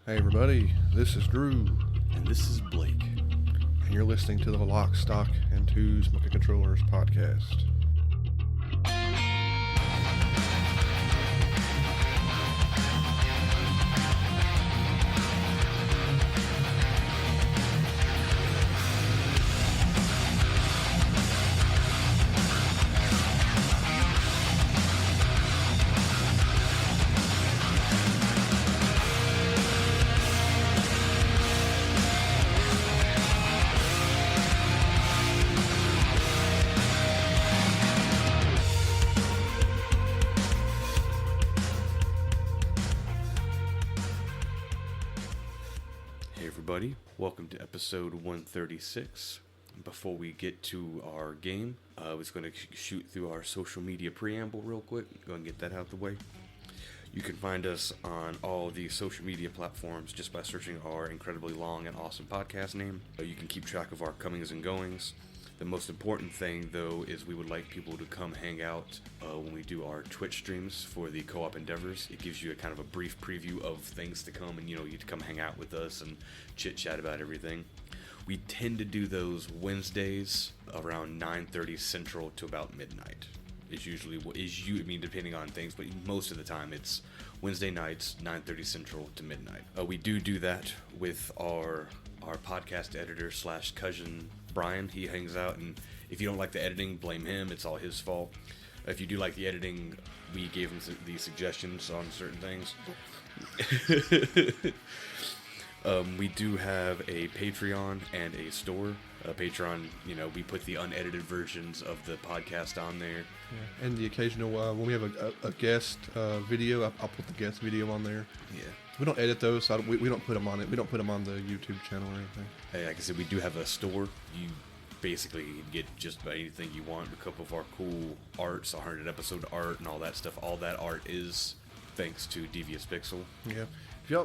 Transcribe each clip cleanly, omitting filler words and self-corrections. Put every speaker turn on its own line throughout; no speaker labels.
Hey everybody, this is Drew,
And this is Blake.
and you're listening to the Lock, Stock, and Two Smoking Controllers podcast.
Hey everybody, welcome to episode 136. Before we get to our game, I was going to shoot through our social media preamble real quick. Go and get that out of the way. You can find us on all the social media platforms just by searching our incredibly long and awesome podcast name. You can keep track of our comings and goings. The most important thing, though, is we would like people to come hang out when we do our Twitch streams for the co-op endeavors. It gives you a kind of a brief preview of things to come, and you get to come hang out with us and chit-chat about everything. We tend to do those Wednesdays around 9:30 Central to about midnight. Is usually what is you. I mean, depending on things, but most of the time it's Wednesday nights, 9:30 Central to midnight. We do that with our podcast editor / cousin Brian. He hangs out, and if you don't like the editing, blame him. It's all his fault. If you do like the editing, we gave him the suggestions on certain things. We do have a Patreon and a store. Patreon, we put the unedited versions of the podcast on there.
Yeah. And the occasional, when we have a guest video, I'll put the guest video on there.
Yeah.
We don't edit those, so we don't put them on it. We don't put them on the YouTube channel or anything.
Hey, like I said, we do have a store. You basically get just about anything you want. A couple of our cool arts, 100 episode art, and all that stuff. All that art is thanks to Devious.Pixel.
Yeah.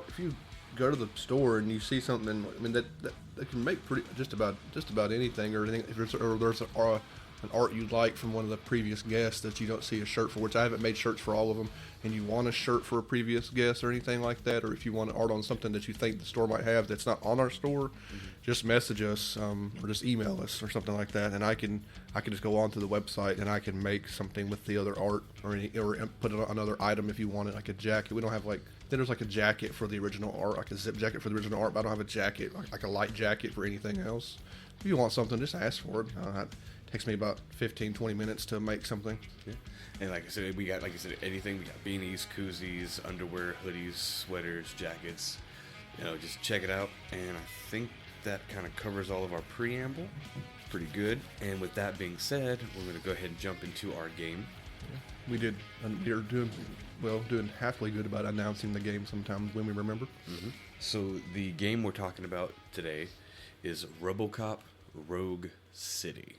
If you go to the store and you see something, I mean that can make just about anything or anything. If there's an art you like from one of the previous guests that you don't see a shirt for, which I haven't made shirts for all of them, and you want a shirt for a previous guest or anything like that, or if you want art on something that you think the store might have that's not on our store, just message us or just email us or something like that, and I can just go onto the website and I can make something with the other art or put it on another item if you want it, like a jacket. We don't have then there's like a jacket for the original art, like a zip jacket for the original art, but I don't have a jacket, like a light jacket for anything else. If you want something, just ask for it. It takes me about 15-20 minutes to make something.
Yeah. And like I said, we got, anything. We got beanies, koozies, underwear, hoodies, sweaters, jackets. Just check it out. And I think that kind of covers all of our preamble. Pretty good. And with that being said, we're going to go ahead and jump into our game.
We are doing halfway good about announcing the game sometimes when we remember.
Mm-hmm. So the game we're talking about today is Robocop Rogue City.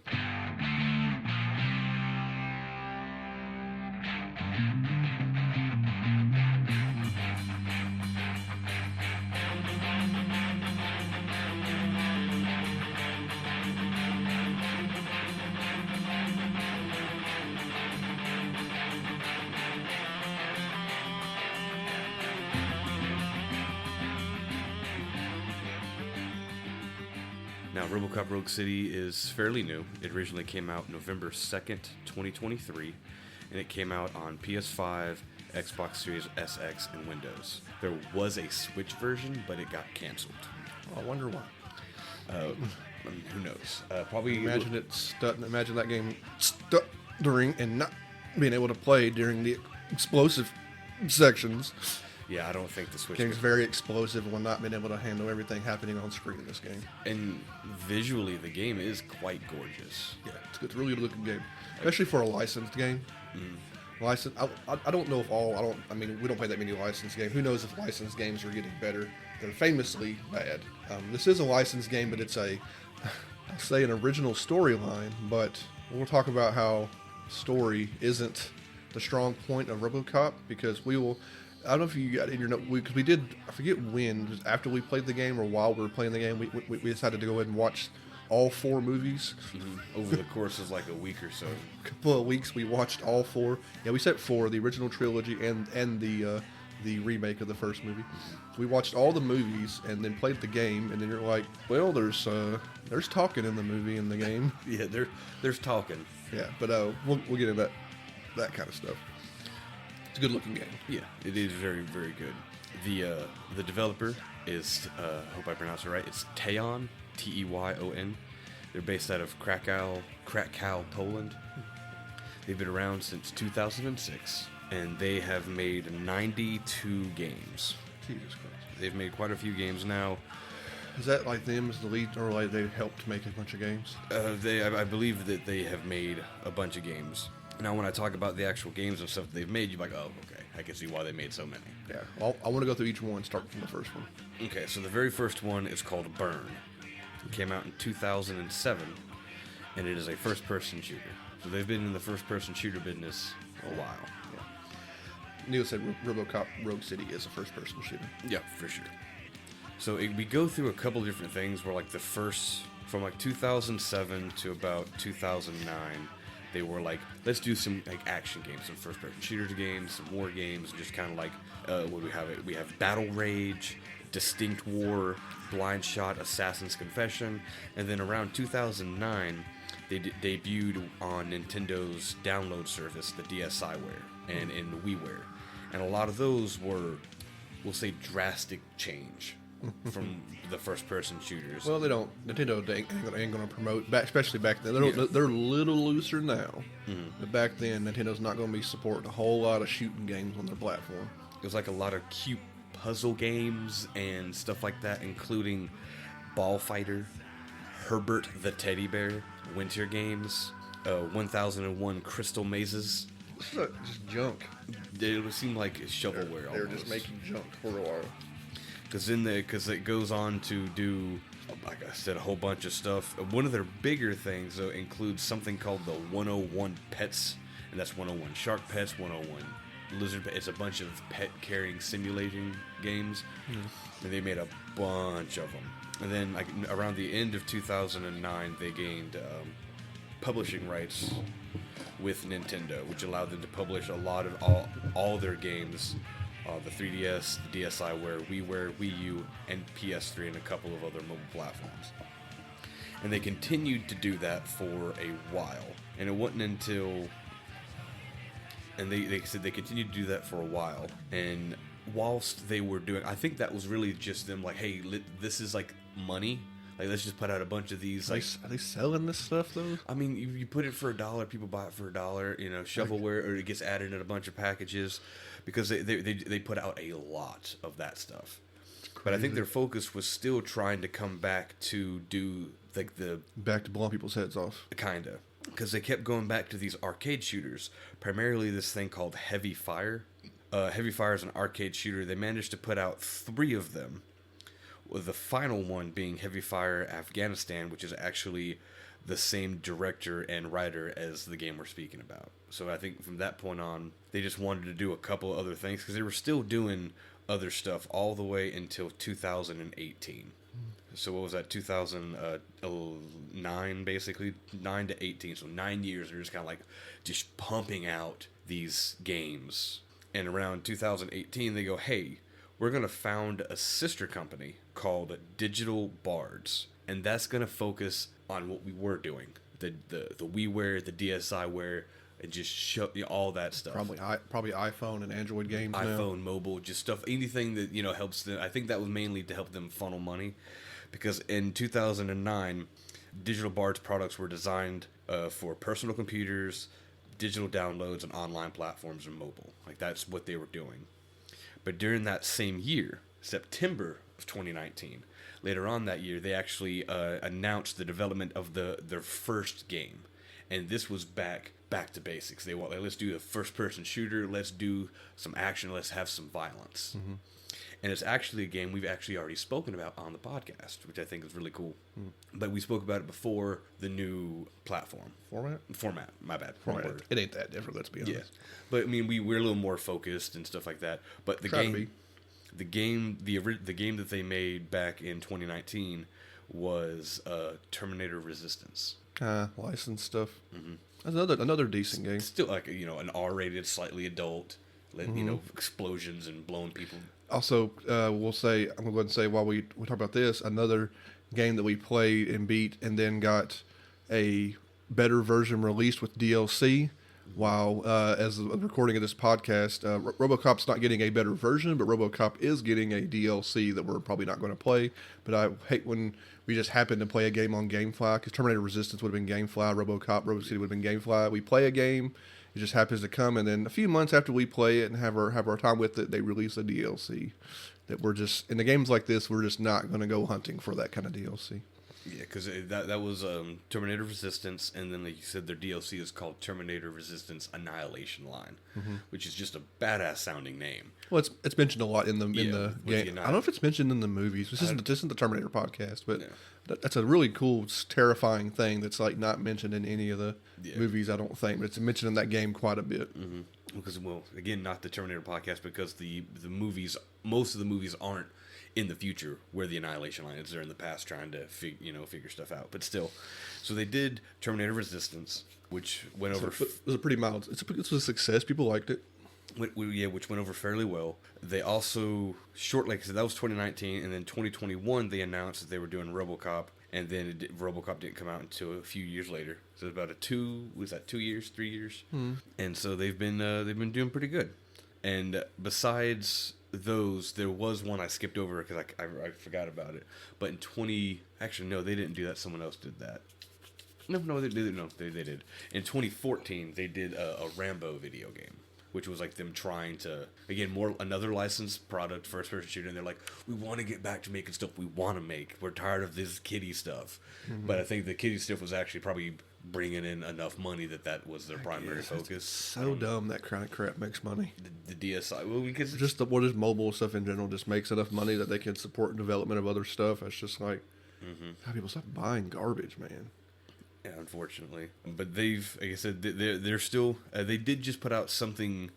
Now, Robocop Rogue City is fairly new. It originally came out November 2nd, 2023, and it came out on PS5, Xbox Series SX, and Windows. There was a Switch version, but it got canceled.
Oh, I wonder why.
Who knows? Probably
imagine that game stuttering and not being able to play during the explosive sections.
Yeah, I don't think the Switch
game's very explosive and will not being able to handle everything happening on screen in this game.
And visually, the game is quite gorgeous.
Yeah, it's a really good looking game, especially for a licensed game. I don't know if we don't play that many licensed games. Who knows if licensed games are getting better? They're famously bad. This is a licensed game, but it's I'll say an original storyline, but we'll talk about how story isn't the strong point of RoboCop, because I don't know if you got in your note, because we did, I forget when, just after we played the game or while we were playing the game, we decided to go ahead and watch all 4 movies.
Over the course of like a week or so.
A couple of weeks, we watched all 4. Yeah, we said 4, the original trilogy and the the remake of the first movie. So we watched all the movies and then played the game, and then you're like, well, there's talking in the movie and the game.
Yeah, there's talking.
Yeah, but we'll get into that kind of stuff. It's a good looking game.
Yeah, it is very, very good. The developer is, hope I pronounce it right, it's Teyon, Teyon. They're based out of Krakow, Poland. They've been around since 2006, and they have made 92 games.
Jesus Christ.
They've made quite a few games now.
Is that like them as the lead, or like they helped make a bunch of games?
I believe that they have made a bunch of games. Now, when I talk about the actual games and stuff they've made, you're like, oh, okay, I can see why they made so many.
Yeah, I want to go through each one, start from the first one.
Okay, so the very first one is called Burn. It came out in 2007, and it is a first-person shooter. So they've been in the first-person shooter business a while.
Yeah. Neil said Robocop Rogue City is a first-person shooter.
Yeah, for sure. So we go through a couple different things where, like, the first, from like 2007 to about 2009, they were like, let's do some like action games, some first-person shooter games, some war games, and just kind of like, what do we have? We have Battle Rage, Distinct War, Blind Shot, Assassin's Confession, and then around 2009, they debuted on Nintendo's download service, the DSiWare, and in WiiWare. And a lot of those were, we'll say, drastic change from the first-person shooters.
Well, they don't. Nintendo ain't going to promote, especially back then. They're a little looser now. Mm-hmm. But back then, Nintendo's not going to be supporting a whole lot of shooting games on their platform.
It was like a lot of cute puzzle games and stuff like that, including Ball Fighter, Herbert the Teddy Bear, Winter Games, 1001 Crystal Mazes.
This is just junk.
It would seem like shovelware.
They're just making junk for a while.
Because it goes on to do, like I said, a whole bunch of stuff. One of their bigger things, though, includes something called the 101 Pets, and that's 101 Shark Pets, 101 Lizard Pets. It's a bunch of pet-carrying simulating games, and they made a bunch of them. And then, like, around the end of 2009, they gained publishing rights with Nintendo, which allowed them to publish a lot of all their games. The 3DS, the DSiWare, WiiWare, Wii U, and PS3, and a couple of other mobile platforms. And they continued to do that for a while. And it wasn't until... And they said they continued to do that for a while. And whilst they were doing... I think that was really just them like, hey, this is like money. Like, let's just put out a bunch of these. Like,
are they selling this stuff, though?
I mean, you put it for $1, people buy it for $1. You know, shovelware, or it gets added in a bunch of packages. Because they put out a lot of that stuff. But I think their focus was still trying to come back to do like the...
Back to blowing people's heads off.
Kinda. Because they kept going back to these arcade shooters. Primarily this thing called Heavy Fire. Heavy Fire is an arcade shooter. They managed to put out 3 of them. With the final one being Heavy Fire Afghanistan, which is actually the same director and writer as the game we're speaking about. So I think from that point on, they just wanted to do a couple of other things because they were still doing other stuff all the way until 2018. So what was that, 2009, basically? 9 to 18, so 9 years. They're just kind of like just pumping out these games. And around 2018, they go, hey, we're going to found a sister company called Digital Bards. And that's going to focus on what we were doing. The WiiWare, the DSiWare, and just show all that stuff.
Probably iPhone and Android games
iPhone, mobile, just stuff, anything that, helps them. I think that was mainly to help them funnel money. Because in 2009, Digital Bards products were designed for personal computers, digital downloads, and online platforms and mobile. Like, that's what they were doing. But during that same year, September of 2019, later on that year, they actually announced the development of their first game. And this was back to basics. They want, like, let's do a first-person shooter, let's do some action, let's have some violence. Mm-hmm. And it's actually a game we've actually already spoken about on the podcast, which I think is really cool. Mm. But we spoke about it before the new platform. Format, my bad.
Format. It ain't that different, let's be honest.
Yeah. But, I mean, we're a little more focused and stuff like that. But the game that they made back in 2019 was Terminator Resistance.
Licensed stuff. Mm-hmm. That's another decent game.
Still like, an R-rated, slightly adult explosions and blowing people.
Also, I'm going to go ahead and say while we talk about this, another game that we played and beat and then got a better version released with DLC. While as the recording of this podcast, Robocop's not getting a better version, but Robocop is getting a DLC that we're probably not going to play. But I hate when we just happen to play a game on GameFly, because Terminator Resistance would have been GameFly, Robocop Rogue City would have been GameFly. We play a game, it just happens to come, and then a few months after we play it and have our time with it, they release a DLC. That we're just, in the games like this, we're just not going to go hunting for that kind of DLC.
Yeah, because that was Terminator Resistance, and then like you said, their DLC is called Terminator Resistance Annihilation Line, which is just a badass sounding name.
Well, it's mentioned a lot in the game. I don't know if it's mentioned in the movies. This isn't the Terminator podcast, but that's a really cool, terrifying thing that's like not mentioned in any of the movies. I don't think, but it's mentioned in that game quite a bit.
Because again, not the Terminator podcast, because the movies, most of the movies aren't in the future where the Annihilation Line is. They're in the past trying to figure stuff out. But still, so they did Terminator Resistance, which went over.
It was a pretty mild. It was a success. People liked it.
Which went over fairly well. They also like I said, that was 2019, and then 2021 they announced that they were doing RoboCop, and then RoboCop didn't come out until a few years later. So it was about 2 years, 3 years, and so they've been doing pretty good. And besides those, there was one I skipped over because I forgot about it. But actually no, they didn't do that. Someone else did that. No, they did. In 2014, they did a Rambo video game, which was like them trying to, again, another licensed product, first person shooter, and they're like, we want to get back to making stuff we want to make. We're tired of this kiddie stuff. But I think the kiddie stuff was actually probably bringing in enough money that was their primary focus.
So dumb that kind of crap makes money.
The DSi, well, because
just just mobile stuff in general just makes enough money that they can support development of other stuff. It's just like, how people stop buying garbage, man.
Yeah, unfortunately. But they've, like I said, they're still, they did just put out something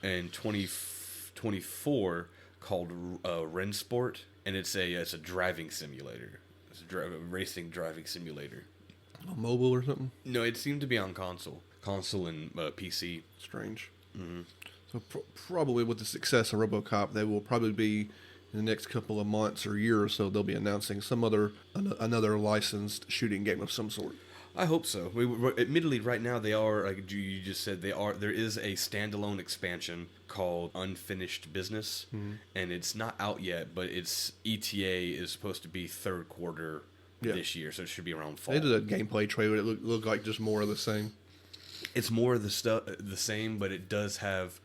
in 2024 called Rensport, and it's a driving simulator. It's a racing driving simulator.
On mobile or something?
No, it seemed to be on console and PC.
Strange. So probably with the success of RoboCop, they will probably be in the next couple of months or year or so. They'll be announcing another licensed shooting game of some sort.
I hope so. Admittedly, right now they are, like you just said, there is a standalone expansion called Unfinished Business, and it's not out yet, but its ETA is supposed to be third quarter this year, so it should be around fall.
They did a gameplay trailer. It looked like just more of the same.
It's more of the same, but it does have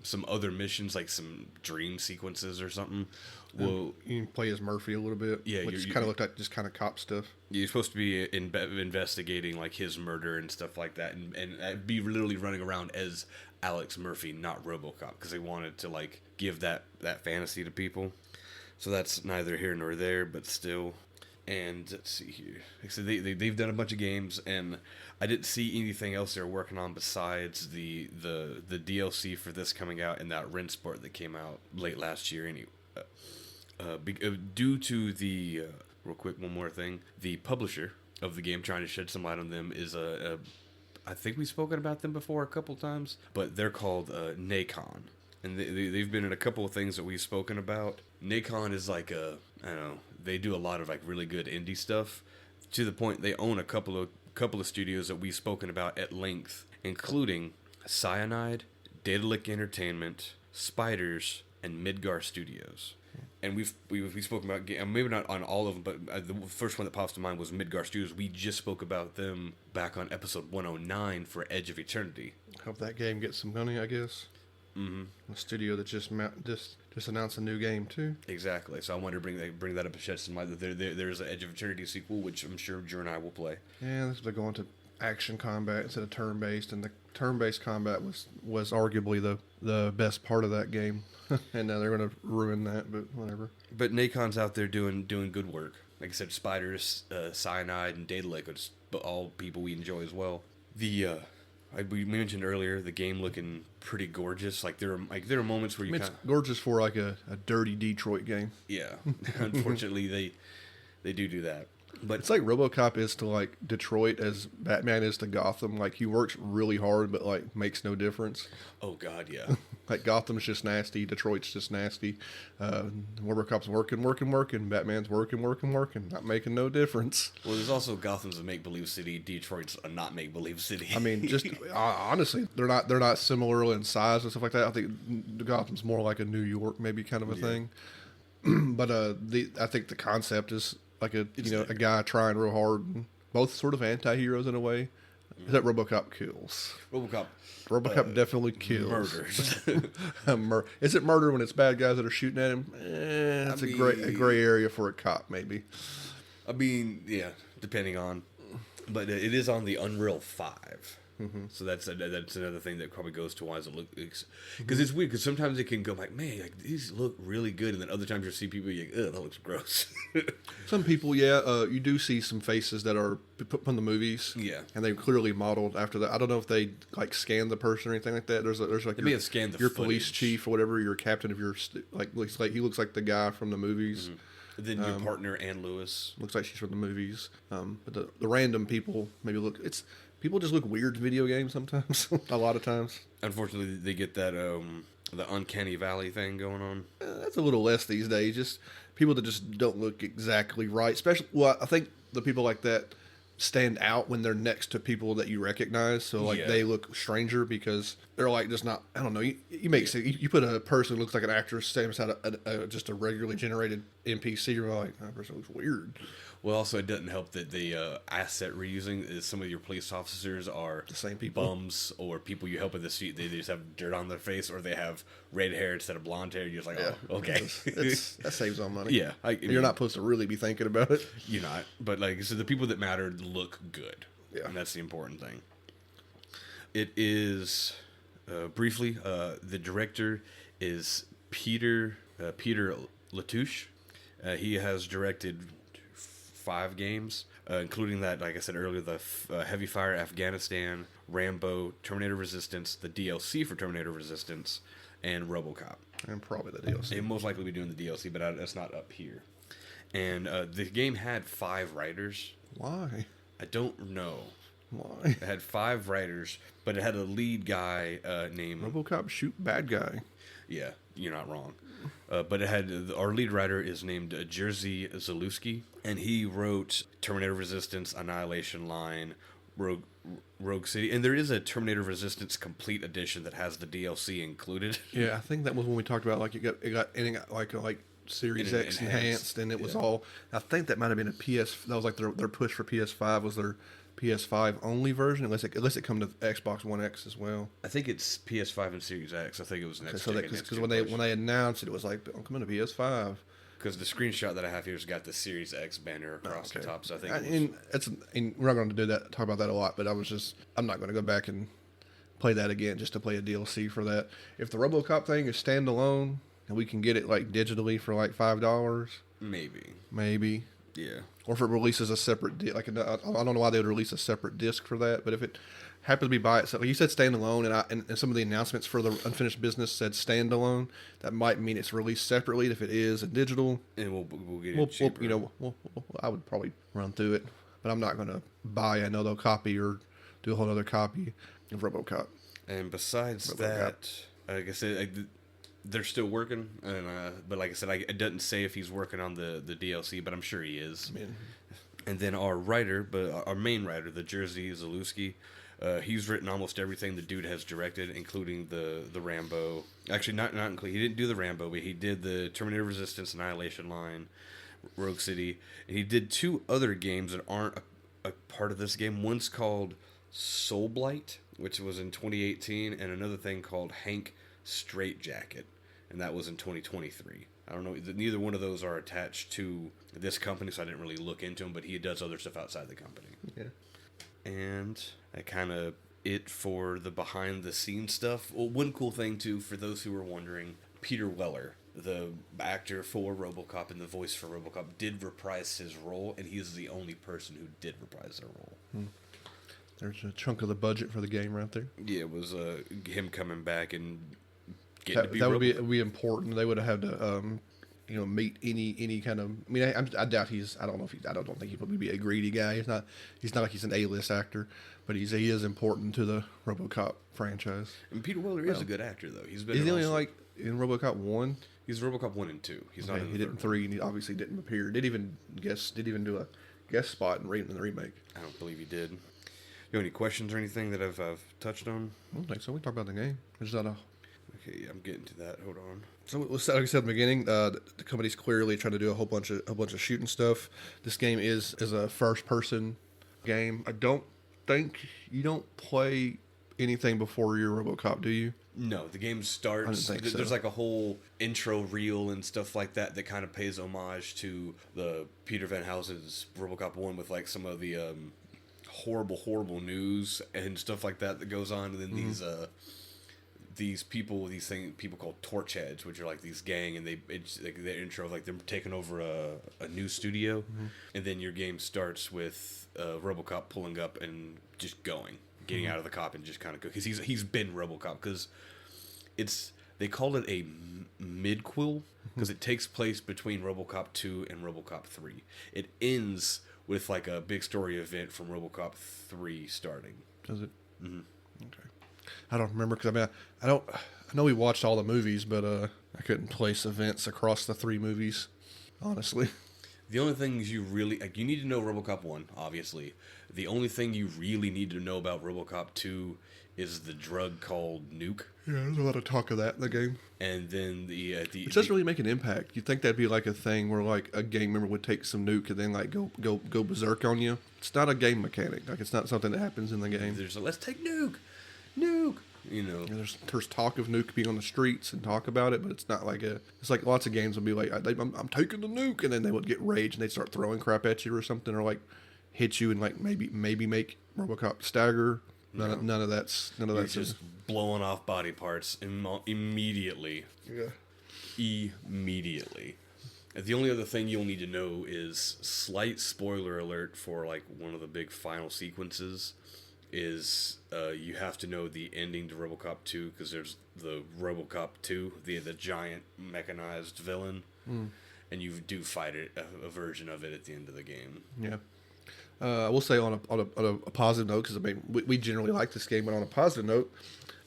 some other missions, like some dream sequences or something. Well,
you can play as Murphy a little bit. Yeah, which kind of looked like just kind of cop stuff.
You're supposed to be investigating like his murder and stuff like that, and be literally running around as Alex Murphy, not RoboCop, because they wanted to like give that fantasy to people. So that's neither here nor there, but still. And let's see here. Like I said, they've done a bunch of games, and I didn't see anything else they're working on besides the DLC for this coming out and that Rensport that came out late last year. Anyway, due to the real quick, one more thing, the publisher of the game, trying to shed some light on them, is I think we've spoken about them before a couple times, but they're called Nacon. And they've been in a couple of things that we've spoken about. Nacon is like I don't know, they do a lot of like really good indie stuff, to the point they own a couple of studios that we've spoken about at length, including Cyanide, Daedalic Entertainment, Spiders, and Midgar Studios. And we've spoken about, maybe not on all of them, but the first one that pops to mind was Midgar Studios. We just spoke about them back on episode 109 for Edge of Eternity.
Hope that game gets some money, I guess. A studio that just announced a new game too.
Exactly. So I wanted to bring that up and shed some light that there's an Edge of Eternity sequel, which I'm sure Drew and I will play.
Yeah, they're going to action combat instead of turn-based, and the turn-based combat was arguably the best part of that game. And now they're going to ruin that, but whatever.
But Nacon's out there doing good work. Like I said, Spiders, Cyanide, and Daedalic are all people we enjoy as well. We mentioned earlier the game looking pretty gorgeous. Like there are moments where
it's gorgeous for like a dirty Detroit game.
Yeah, unfortunately they do that. But
it's like RoboCop is to like Detroit as Batman is to Gotham. Like he works really hard, but like makes no difference.
Oh God, yeah.
Like Gotham's just nasty, Detroit's just nasty. Robocop's working. Batman's working, not making no difference.
Well, there's also Gotham's a make-believe city, Detroit's a not make-believe city.
I mean, just honestly, they're not similar in size and stuff like that. I think Gotham's more like a New York, maybe kind of a thing. But I think the concept is like a guy trying real hard, and both sort of anti-heroes in a way. Except Robocop kills. Robocop definitely kills.
Murders.
Is it murder when it's bad guys that are shooting at him? That's a gray area for a cop, maybe.
I mean, yeah, depending on. But it is on the Unreal 5. Mm-hmm. So that's another thing that probably goes to why it looks... Because it's weird, because sometimes it can go like, man, like, these look really good, and then other times you'll see people, you're like, ugh, that looks gross.
Some people, yeah, you do see some faces that are put from the movies.
Yeah.
And they clearly modeled after that. I don't know if they, like, scanned the person or anything like that. There's like...
They may have scanned the
your
footage.
Police chief or whatever, your captain of your... he looks like the guy from the movies.
Mm-hmm. Then your partner, Ann Lewis.
Looks like she's from the movies. But the random people maybe look... People just look weird in video games sometimes. A lot of times.
Unfortunately, they get that the uncanny valley thing going on.
That's a little less these days. Just people that just don't look exactly right. Especially, well, I think the people like that stand out when they're next to people that you recognize. So like they look stranger because they're like just not. I don't know. You put a person who looks like an actor same as just a regularly generated NPC. You're like, that person looks weird.
Well, also, it doesn't help that the asset reusing is some of your police officers are
the same people,
bums, or people you help in the street. They just have dirt on their face, or they have red hair instead of blonde hair. You're just like, oh, okay.
That saves on money.
Yeah.
You're not supposed to really be thinking about it.
You're not. But, like, so the people that matter look good.
Yeah.
And that's the important thing. It is, briefly, the director is Peter Latouche. He has directed 5 games, including that, like I said earlier, the Heavy Fire Afghanistan, Rambo, Terminator Resistance, the DLC for Terminator Resistance, and Robocop.
And probably the DLC.
He'll most likely be doing the DLC, but that's not up here. And the game had 5 writers.
Why?
I don't know.
Why?
It had 5 writers, but it had a lead guy named...
Robocop shoot bad guy.
Yeah, you're not wrong. But it had our lead writer is named Jerzy Zalewski, and he wrote Terminator Resistance, Annihilation Line, Rogue City, and there is a Terminator Resistance Complete Edition that has the DLC included.
Yeah, I think that was when we talked about like it got like Series X enhanced, and it was all. I think that might have been a PS. That was like their push for PS5 was their PS5 only version, unless it come to Xbox One X as well.
I think it's PS5 and Series X. I think it was next.
So because when they announced it was like, I'm coming to PS5.
Because the screenshot that I have here has got the Series X banner across the top. So I think
and we're not going to talk about that a lot. But I'm not going to go back and play that again just to play a DLC for that. If the RoboCop thing is standalone and we can get it like digitally for like $5, maybe.
Yeah.
Or if it releases a separate I don't know why they would release a separate disc for that, but if it happens to be by itself, like you said, standalone, and some of the announcements for the Unfinished Business said standalone, that might mean it's released separately. If it is a digital,
and we'll get it cheaper.
I would probably run through it, but I'm not going to buy another copy or do a whole other copy of RoboCop.
And besides that, like I said, they're still working, and but like I said, it doesn't say if he's working on the DLC, but I'm sure he is.
Man.
And then our main writer, the Jerzy Zalewski, he's written almost everything the dude has directed, including the Rambo. Actually, not including. He didn't do the Rambo, but he did the Terminator Resistance, Annihilation Line, Rogue City, and he did 2 other games that aren't a part of this game. One's called Soul Blight, which was in 2018, and another thing called Hank Straightjacket, and that was in 2023. I don't know. Neither one of those are attached to this company, so I didn't really look into them, but he does other stuff outside the company.
Yeah.
And that kind of it for the behind-the-scenes stuff. Well, one cool thing, too, for those who were wondering, Peter Weller, the actor for RoboCop and the voice for RoboCop, did reprise his role, and he is the only person who did reprise their role.
There's a chunk of the budget for the game right there.
Yeah, it was him coming back and getting to be
that would be important. They would have had to meet any kind of. I mean, I doubt I don't know if I don't think he would be a greedy guy. He's not like he's an A-list actor, but he is important to the RoboCop franchise.
And Peter Weller is a good actor, though. He's been.
Is he only like in RoboCop 1?
He's RoboCop 1 and 2. He's not in
he did in 3, and he obviously didn't appear. Did even do a guest spot in the remake.
I don't believe he did. You have any questions or anything that I've touched on?
I don't think so. We can talk about the game. There's not a.
Okay, I'm getting to that. Hold on.
So, like I said at the beginning, the company's clearly trying to do a whole bunch of shooting stuff. This game is a first-person game. I don't think you don't play anything before you're RoboCop, do you?
No, the game starts. There's
so.
like a whole intro reel and stuff like that kind of pays homage to the Peter Van Housen's RoboCop 1 with like some of the horrible news and stuff like that goes on, and then these people called Torchheads, which are like these gang, and their intro like they're taking over a new studio, and then your game starts with RoboCop pulling up and just getting out of the cop and just kind of go because he's been RoboCop because they called it a midquel because it takes place between RoboCop 2 and RoboCop 3. It ends with like a big story event from RoboCop 3 starting.
Does it? Mm-hmm. Okay. I don't remember because I know we watched all the movies, but I couldn't place events across the 3 movies, honestly.
The only things you really you need to know RoboCop 1, obviously. The only thing you really need to know about RoboCop 2 is the drug called Nuke.
Yeah, there's a lot of talk of that in the game.
And then
it doesn't really make an impact. You'd think that'd be like a thing where like a gang member would take some nuke and then like go berserk on you. It's not a game mechanic. Like it's not something that happens in the game.
There's let's take Nuke. You know,
yeah, there's talk of Nuke being on the streets and talk about it, but it's not like it's like lots of games would be like I'm taking the nuke, and then they would get rage and they'd start throwing crap at you or something, or like hit you and like maybe make RoboCop stagger. None of that's
just blowing off body parts immediately.
Yeah,
immediately. And the only other thing you'll need to know is slight spoiler alert for like one of the big final sequences. Is you have to know the ending to RoboCop 2 because there's the RoboCop 2, the giant mechanized villain, and you do fight a version of it at the end of the game.
Yeah, I will say on a positive note, because I mean we generally like this game, but on a positive note,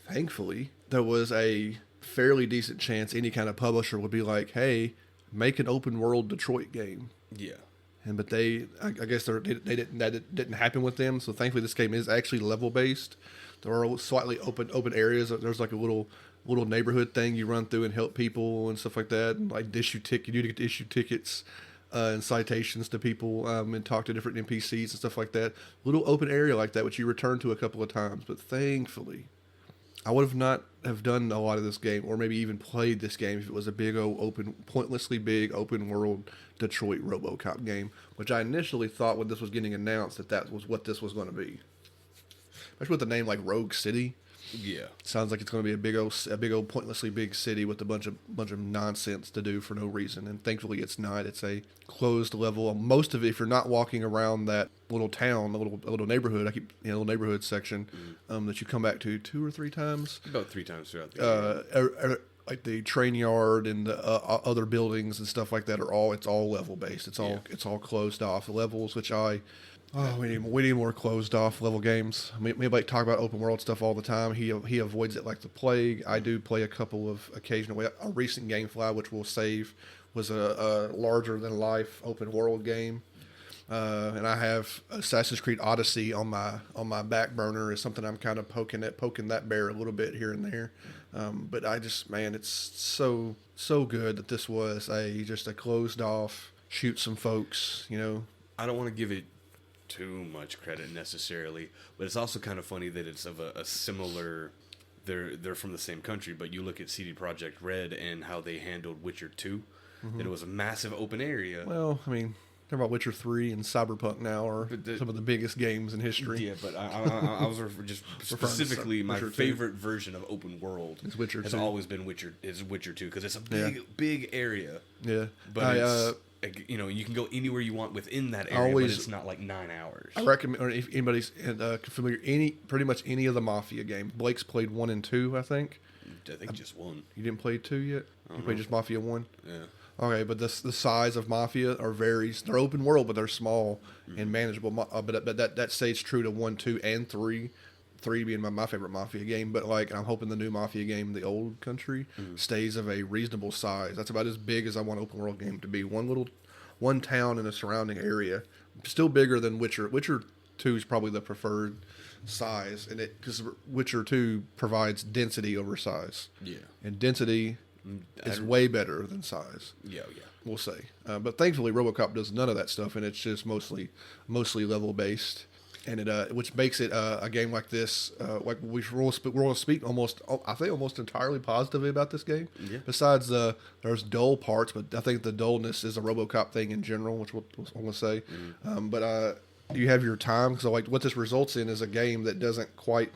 thankfully there was a fairly decent chance any kind of publisher would be like, hey, make an open world Detroit game.
Yeah.
But I guess that didn't happen with them. So thankfully, this game is actually level based. There are slightly open areas. There's like a little neighborhood thing you run through and help people and stuff like that. And like you do get to issue tickets and citations to people and talk to different NPCs and stuff like that. Little open area like that, which you return to a couple of times. But thankfully, I would have not have done a lot of this game, or maybe even played this game if it was a big pointlessly big open world Detroit RoboCop game, which I initially thought when this was getting announced that was what this was going to be. Especially with the name like Rogue City.
Yeah,
sounds like it's going to be a big old pointlessly big city with a bunch of nonsense to do for no reason. And thankfully, it's not. It's a closed level. Most of it, if you're not walking around that little town, the little neighborhood, little neighborhood section, that you come back to 2 or 3 times.
About 3 times throughout the game.
Like the train yard and the other buildings and stuff like that it's all level based. It's all closed off levels, which we need more closed off level games. I mean, we like talk about open world stuff all the time. He avoids it like the plague. I do play a couple of occasional. A recent GameFly, which we'll save, was a larger than life open world game. And I have Assassin's Creed Odyssey on my back burner as something I'm kind of poking that bear a little bit here and there. But it's so good that this was just a closed off shoot some folks.
I don't want to give it too much credit necessarily, but it's also kind of funny that it's of a similar. They're from the same country, but you look at CD Projekt Red and how they handled Witcher 2, and it was a massive open area.
Well, I mean, talking about Witcher 3 and Cyberpunk now are some of the biggest games in history.
Yeah, but I was just specifically my favorite version of open world
is Witcher 2.
Has always been Witcher 2 because it's a big area.
Yeah,
but you can go anywhere you want within that area, but it's not like 9 hours.
I recommend, or if anybody's familiar, pretty much any of the Mafia games. Blake's played 1 and 2, I think.
I think just 1.
You didn't play 2 yet? You played just Mafia 1?
Yeah.
Okay, but the size of Mafia are they're open world, but they're small and manageable. But that stays true to 1, 2, and 3. 3 being my favorite Mafia game, but like I'm hoping the new Mafia game, the Old Country, stays of a reasonable size. That's about as big as I want open world game to be. One town in a surrounding area, still bigger than Witcher. Witcher 2 is probably the preferred size, and because Witcher 2 provides density over size.
Yeah,
and density is way better than size.
Yeah.
We'll say, but thankfully RoboCop does none of that stuff, and it's just mostly level based. And it which makes it a game like this, like we'll speak almost entirely positively about this game.
Yeah.
Besides there's dull parts, but I think the dullness is a RoboCop thing in general, which I'm going to say. But you have your time, so like what this results in is a game that doesn't quite,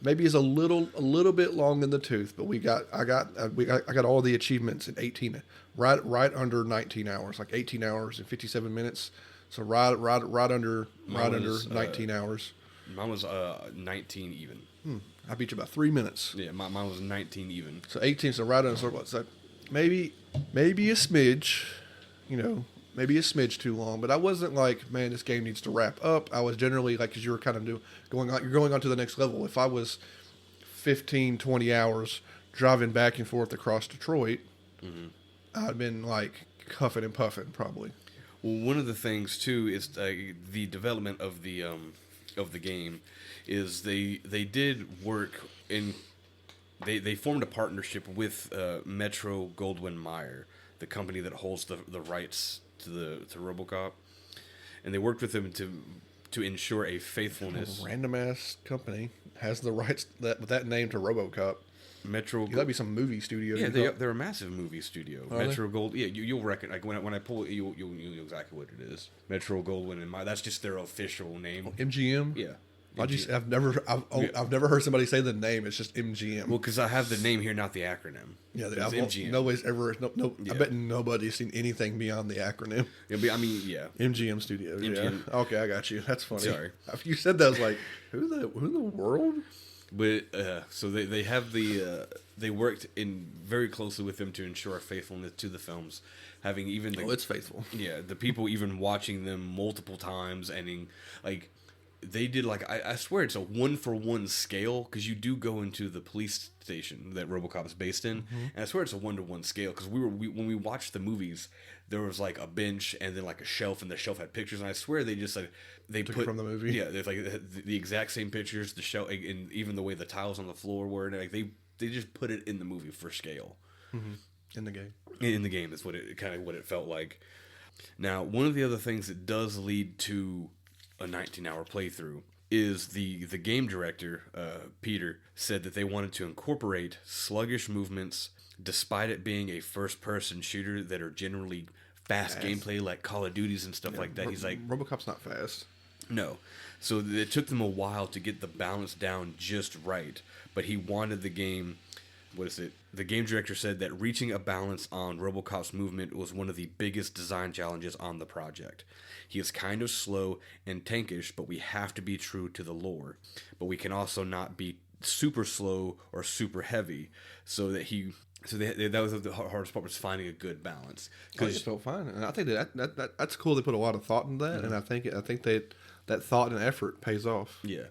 maybe is a little bit long in the tooth, but I got all the achievements in 18, right under 19 hours, like 18 hours and 57 minutes. So right under 19 hours.
Mine was 19 even.
I beat you by 3 minutes.
Yeah, mine was 19 even.
So 18. So right under. So maybe a smidge, maybe a smidge too long. But I wasn't like, man, this game needs to wrap up. I was generally like, because you were kind of you're going on to the next level. If I was 15, 20 hours driving back and forth across Detroit, I'd been like huffing and puffing probably.
Well, one of the things too is the development of the game is they did work in they formed a partnership with Metro Goldwyn Mayer, the company that holds the rights to RoboCop, and they worked with them to ensure a faithfulness.
A random ass company has the rights with that name to RoboCop.
Metro.
That'd be some movie studio.
Yeah, they're a massive movie studio.
Are
Metro Gold. Yeah, you'll reckon. Like when I pull it, you'll know exactly what it is. Metro Goldwyn and that's just their official name.
MGM.
Yeah.
I've never heard somebody say the name. It's just MGM.
Well, because I have the name here, not the acronym.
Yeah,
MGM.
Nobody's ever. No. Yeah. I bet nobody's seen anything beyond the acronym.
Yeah, I mean, yeah.
MGM Studios. MGM. Yeah. Okay, I got you. That's funny.
Sorry.
You said that, I was like, who in the world?
But so they have they worked in very closely with them to ensure faithfulness to the films, having even
it's faithful.
Yeah, the people even watching them multiple times, and like they did I swear it's a 1-for-1 scale, because you do go into the police station that RoboCop is based in, and I swear it's a 1-to-1 scale, because when we watched the movies, there was like a bench and then like a shelf, and the shelf had pictures, and I swear they just they
took
put
it from the movie.
Yeah, there's like the exact same pictures, the shelf, and even the way the tiles on the floor were, and like they just put it in the movie for scale.
In the game.
In the game is what it felt like. Now, one of the other things that does lead to a 19-hour playthrough is the game director, Peter, said that they wanted to incorporate sluggish movements, despite it being a first-person shooter that are generally fast gameplay, like Call of Duties and stuff like that. He's like,
RoboCop's not fast.
No. So it took them a while to get the balance down just right, but he wanted the game... What is it? The game director said that reaching a balance on RoboCop's movement was one of the biggest design challenges on the project. He is kind of slow and tankish, but we have to be true to the lore. But we can also not be super slow or super heavy, so that that was the hardest part, was finding a good balance.
Because it felt fine, and I think that's cool. They put a lot of thought in that, and I think that thought and effort pays off.
Yeah,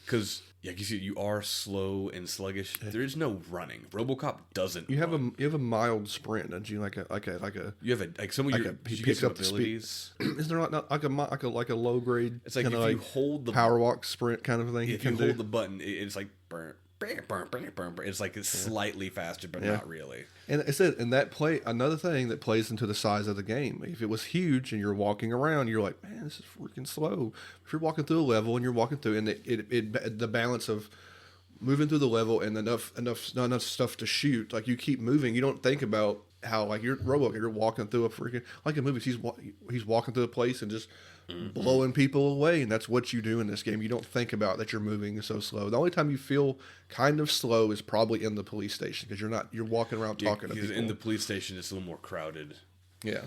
because. Yeah, you are slow and sluggish. There is no running. RoboCop doesn't.
You have a mild sprint, don't you? Like a.
You have some of your
he picks up abilities. Is there not like a low grade?
It's like if you hold the
power walk sprint kind of thing.
If you hold the button, it's like burn. It's like it's slightly faster, but not really.
And it said in that play, another thing that plays into the size of the game. If it was huge and you're walking around, you're like, man, this is freaking slow. If you're walking through a level and you're walking through, and the balance of moving through the level and not enough stuff to shoot, like you keep moving, you don't think about how like you're walking through a freaking, like in movies, he's walking through a place and just blowing people away, and that's what you do in this game. You don't think about that you're moving so slow. The only time you feel kind of slow is probably in the police station, because you're walking around talking to people.
In the police station, it's a little more crowded.
Yeah.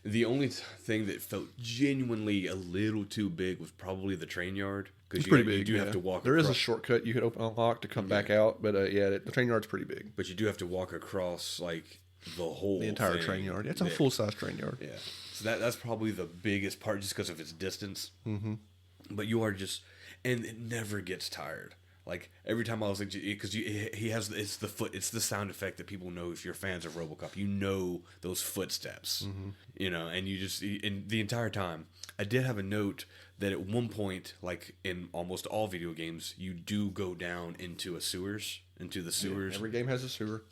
The only thing that felt genuinely a little too big was probably the train yard.
It's pretty big.
You do have to walk.
There is a shortcut you could unlock to come back out, but the train yard's pretty big.
But you do have to walk across like the
entire
thing.
train yard. It's a full-size train yard.
Yeah. So that's probably the biggest part, just because of its distance.
Mm-hmm.
But you are just, and it never gets tired. Like every time I was like, because he has, it's the sound effect that people know if you're fans of RoboCop. You know those footsteps, you know, and you just, and the entire time. I did have a note that at one point, like in almost all video games, you do go down into the sewers.
Yeah, every game has a sewer.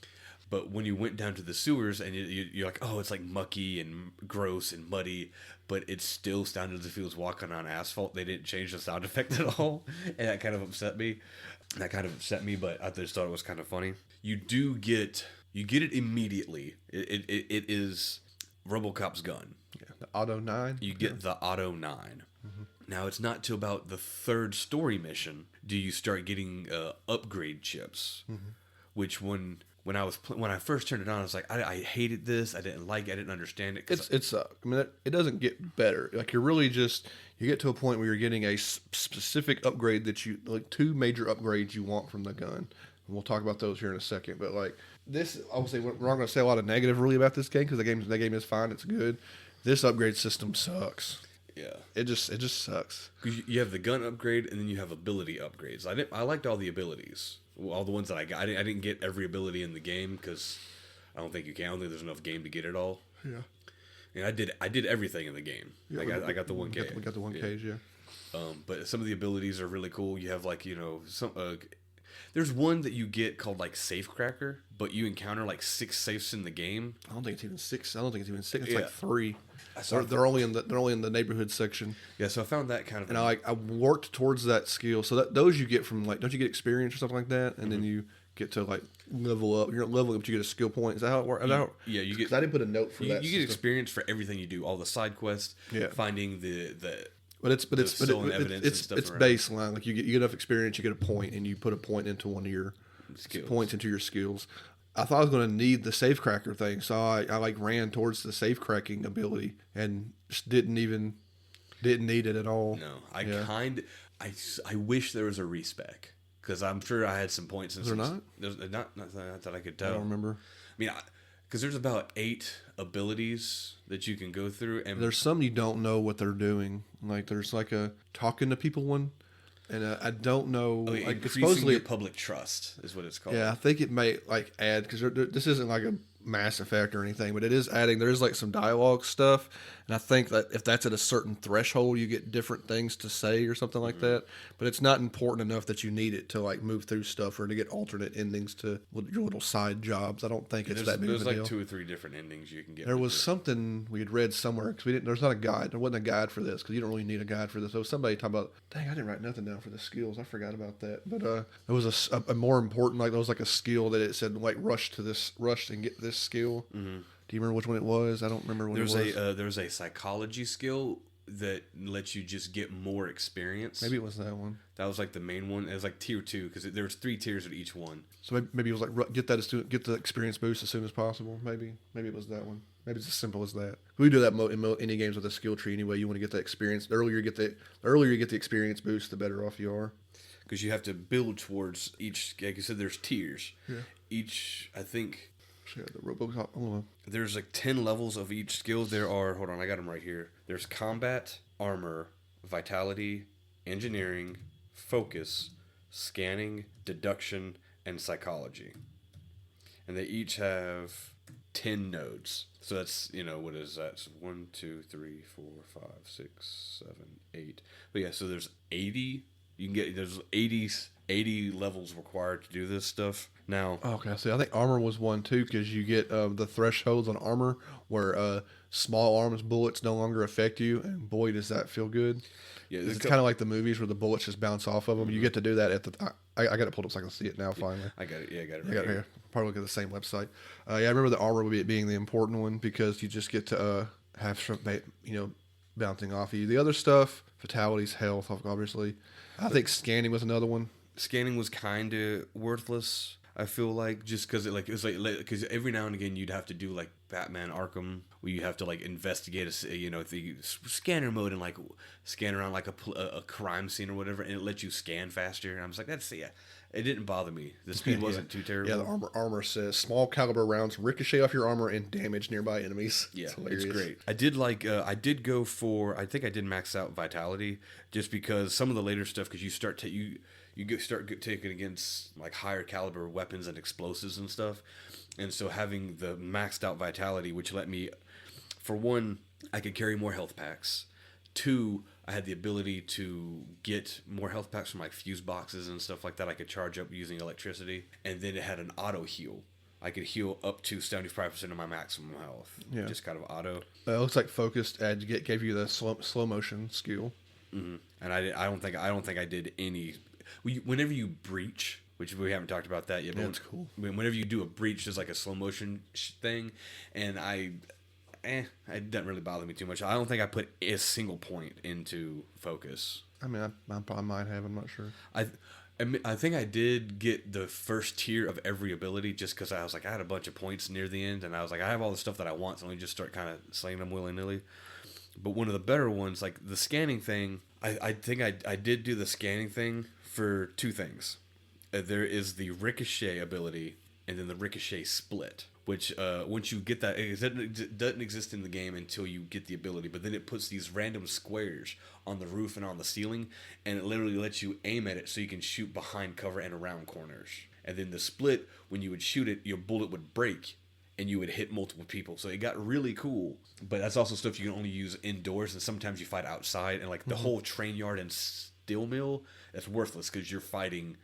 But when you went down to the sewers and you're like, oh, it's like mucky and gross and muddy, but it still sounded as if he was walking on asphalt. They didn't change the sound effect at all, and that kind of upset me. But I just thought it was kind of funny. You get it immediately. It is RoboCop's gun.
Yeah, the Auto 9.
You get the Auto 9. Mm-hmm. Now, it's not till about the third story mission do you start getting upgrade chips, which when I first turned it on, I was like, I hated this. I didn't like it. I didn't understand it.
It's I mean, it doesn't get better. Like you're really just, you get to a point where you're getting a specific upgrade that you, like 2 major upgrades you want from the gun. And we'll talk about those here in a second. But like this, obviously we're not going to say a lot of negative really about this game because the game is fine. It's good. This upgrade system sucks.
Yeah,
it just sucks.
Because you have the gun upgrade and then you have ability upgrades. I liked all the abilities. All the ones that I got. I didn't get every ability in the game because I don't think you can. I don't think there's enough game to get it all.
Yeah.
And I did everything in the game. Yeah, I got the 1K.
We got the 1Ks, yeah.
But some of the abilities are really cool. You have like, some there's one that you get called like Safecracker, but you encounter like 6 safes in the game.
I don't think it's even 6. It's
Yeah.
like 3. They're only in the neighborhood section.
Yeah, so I found that kind of.
And I worked towards that skill. So those you get from like, don't you get experience or something like that? And then you get to like level up. You're not leveling up, but you get a skill point. Is that how it works?
Yeah, you get.
I didn't put a note for that.
You get experience for everything you do, all the side quests.
Yeah.
Finding the.
But it's baseline. Like you get enough experience, you get a point, and you put a point into one of your points into your skills. I thought I was going to need the safecracker thing, so I like ran towards the safe cracking ability and just didn't need it at all.
No, I wish there was a respec because I'm sure I had some points.
Is there not?
There's not that I could tell.
I don't remember.
I mean, because there's about 8 abilities that you can go through, and
there's some you don't know what they're doing. Like there's like a talking to people one. And I don't know.
Oh, yeah,
like
supposedly public trust is what it's called.
Yeah, I think it may like add because this isn't like a Mass Effect or anything, but it is adding. There is like some dialogue stuff, and I think that if that's at a certain threshold, you get different things to say or something like that. But it's not important enough that you need it to like move through stuff or to get alternate endings to your little side jobs. I don't think it's that big of a deal.
There's like 2 or 3 different endings you can get.
There was something we had read somewhere because there's not a guide. There wasn't a guide for this because you don't really need a guide for this. There was somebody talking about, dang, I didn't write nothing down for the skills. I forgot about that. But it was a more important, like there was like a skill that it said like rush and get this skill. Mm-hmm. Do you remember which one it was? I don't remember what it was.
There's a psychology skill that lets you just get more experience.
Maybe it was that one.
That was like the main one. It was like tier 2 because there was 3 tiers at each one.
So maybe it was like get the experience boost as soon as possible. Maybe it was that one. Maybe it's as simple as that. We do that in any games with a skill tree anyway. You want to get that experience. The earlier you get the experience boost, the better off you are.
Because you have to build towards each. Like you said, there's tiers.
Yeah.
Each, I think.
Yeah, the Robocop. Oh,
there's like 10 levels of each skill. There are, hold on, I got them right here. There's combat, armor, vitality, engineering, focus, scanning, deduction, and psychology. And they each have 10 nodes. So that's, what is that? So 1, 2, 3, 4, 5, 6, 7, 8. But yeah, so there's 80. There's 80 levels required to do this stuff. Now,
okay, so I think armor was one too because you get the thresholds on armor where small arms bullets no longer affect you, and boy, does that feel good. Yeah, it's kind of like the movies where the bullets just bounce off of them. Mm-hmm. You get to do that at the. I got it pulled up so I can see it now. Finally,
I got it. Yeah, I got it.
Right here. Probably look at the same website. Yeah, I remember the armor being the important one because you just get to have some, bouncing off of you. The other stuff, fatalities, health, obviously. I think scanning was another one.
Scanning was kind of worthless. I feel like just because it was like because every now and again you'd have to do like Batman Arkham where you have to like investigate the scanner mode and like scan around like a crime scene or whatever, and it lets you scan faster. And I was like, It didn't bother me. The speed wasn't too terrible.
Yeah, the armor says small caliber rounds ricochet off your armor and damage nearby enemies.
Yeah, it's great. I did I did go for, I think I did max out Vitality just because some of the later stuff, because you start taking against like higher caliber weapons and explosives and stuff. And so having the maxed out Vitality, which let me, for one, I could carry more health packs. 2, I had the ability to get more health packs from like fuse boxes and stuff like that. I could charge up using electricity. And then it had an auto heal. I could heal up to 75% of my maximum health. Yeah. Just kind of auto.
It looks like focused gave you the slow motion skill.
Mm-hmm. And I don't think I did any. Whenever you breach, which we haven't talked about that yet.
But that's cool.
Whenever you do a breach, there's like a slow motion thing. And it doesn't really bother me too much. I don't think I put a single point into focus.
I mean, I might have. I'm not sure.
I think I did get the first tier of every ability just because I was like, I had a bunch of points near the end, and I was like, I have all the stuff that I want, so let me just start kind of slaying them willy-nilly. But one of the better ones, like the scanning thing, I think I did do the scanning thing for 2 things. There is the ricochet ability, and then the ricochet split. Which, once you get that, it doesn't exist in the game until you get the ability, but then it puts these random squares on the roof and on the ceiling, and it literally lets you aim at it so you can shoot behind cover and around corners. And then the split, when you would shoot it, your bullet would break, and you would hit multiple people. So it got really cool, but that's also stuff you can only use indoors, and sometimes you fight outside, and like the whole train yard and steel mill, that's worthless because you're fighting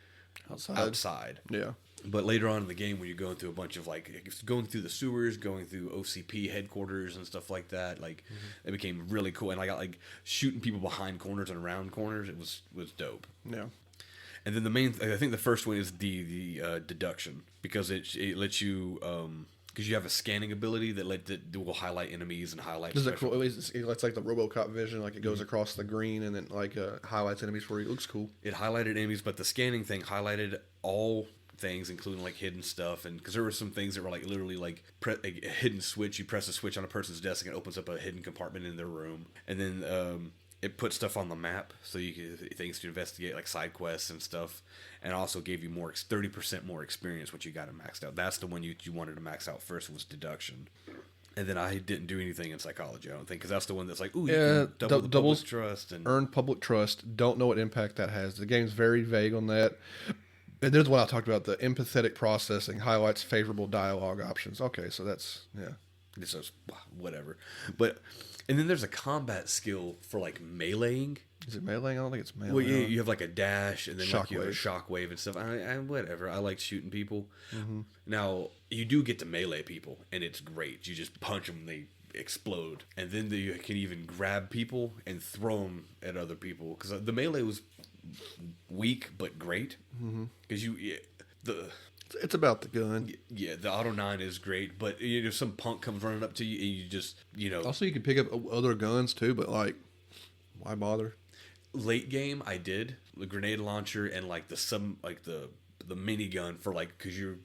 outside.
Yeah.
But later on in the game, when you're going through a bunch of like going through the sewers, going through OCP headquarters and stuff like that, like it became really cool. And I got like shooting people behind corners and around corners. It was dope.
Yeah.
And then I think the first one is the deduction, because it lets you because you have a scanning ability that will highlight enemies and highlight.
Is it cool? It's like the Robocop vision, like it goes across the green and then like highlights enemies for you. It looks cool.
It highlighted enemies, but the scanning thing highlighted all things, including like hidden stuff, and because there were some things that were like literally like a hidden switch. You press a switch on a person's desk and it opens up a hidden compartment in their room, and then it put stuff on the map so you could things to investigate, like side quests and stuff, and also gave you 30% more experience once you got it maxed out. That's the one you wanted to max out first, was deduction. And then I didn't do anything in psychology, I don't think, because that's the one that's like, ooh, you can double public trust and
earn public trust. Don't know what impact that has. The game's very vague on that. And there's one I talked about. The empathetic processing highlights favorable dialogue options. Okay, so that's, yeah.
It's just whatever. But, and then there's a combat skill for like meleeing.
Is it meleeing? I don't think it's meleeing.
Well, yeah, you have like a dash and then like you have a
shockwave.
shockwave and stuff. Whatever. I like shooting people.
Mm-hmm.
Now, you do get to melee people, and it's great. You just punch them, they explode. And then you can even grab people and throw them at other people. Because the melee was weak but great, because
it's about the gun.
Yeah, the Auto 9 is great, but some punk comes running up to you and you just
Also, you can pick up other guns too, but like, why bother?
Late game, I did the grenade launcher and like the minigun for like because you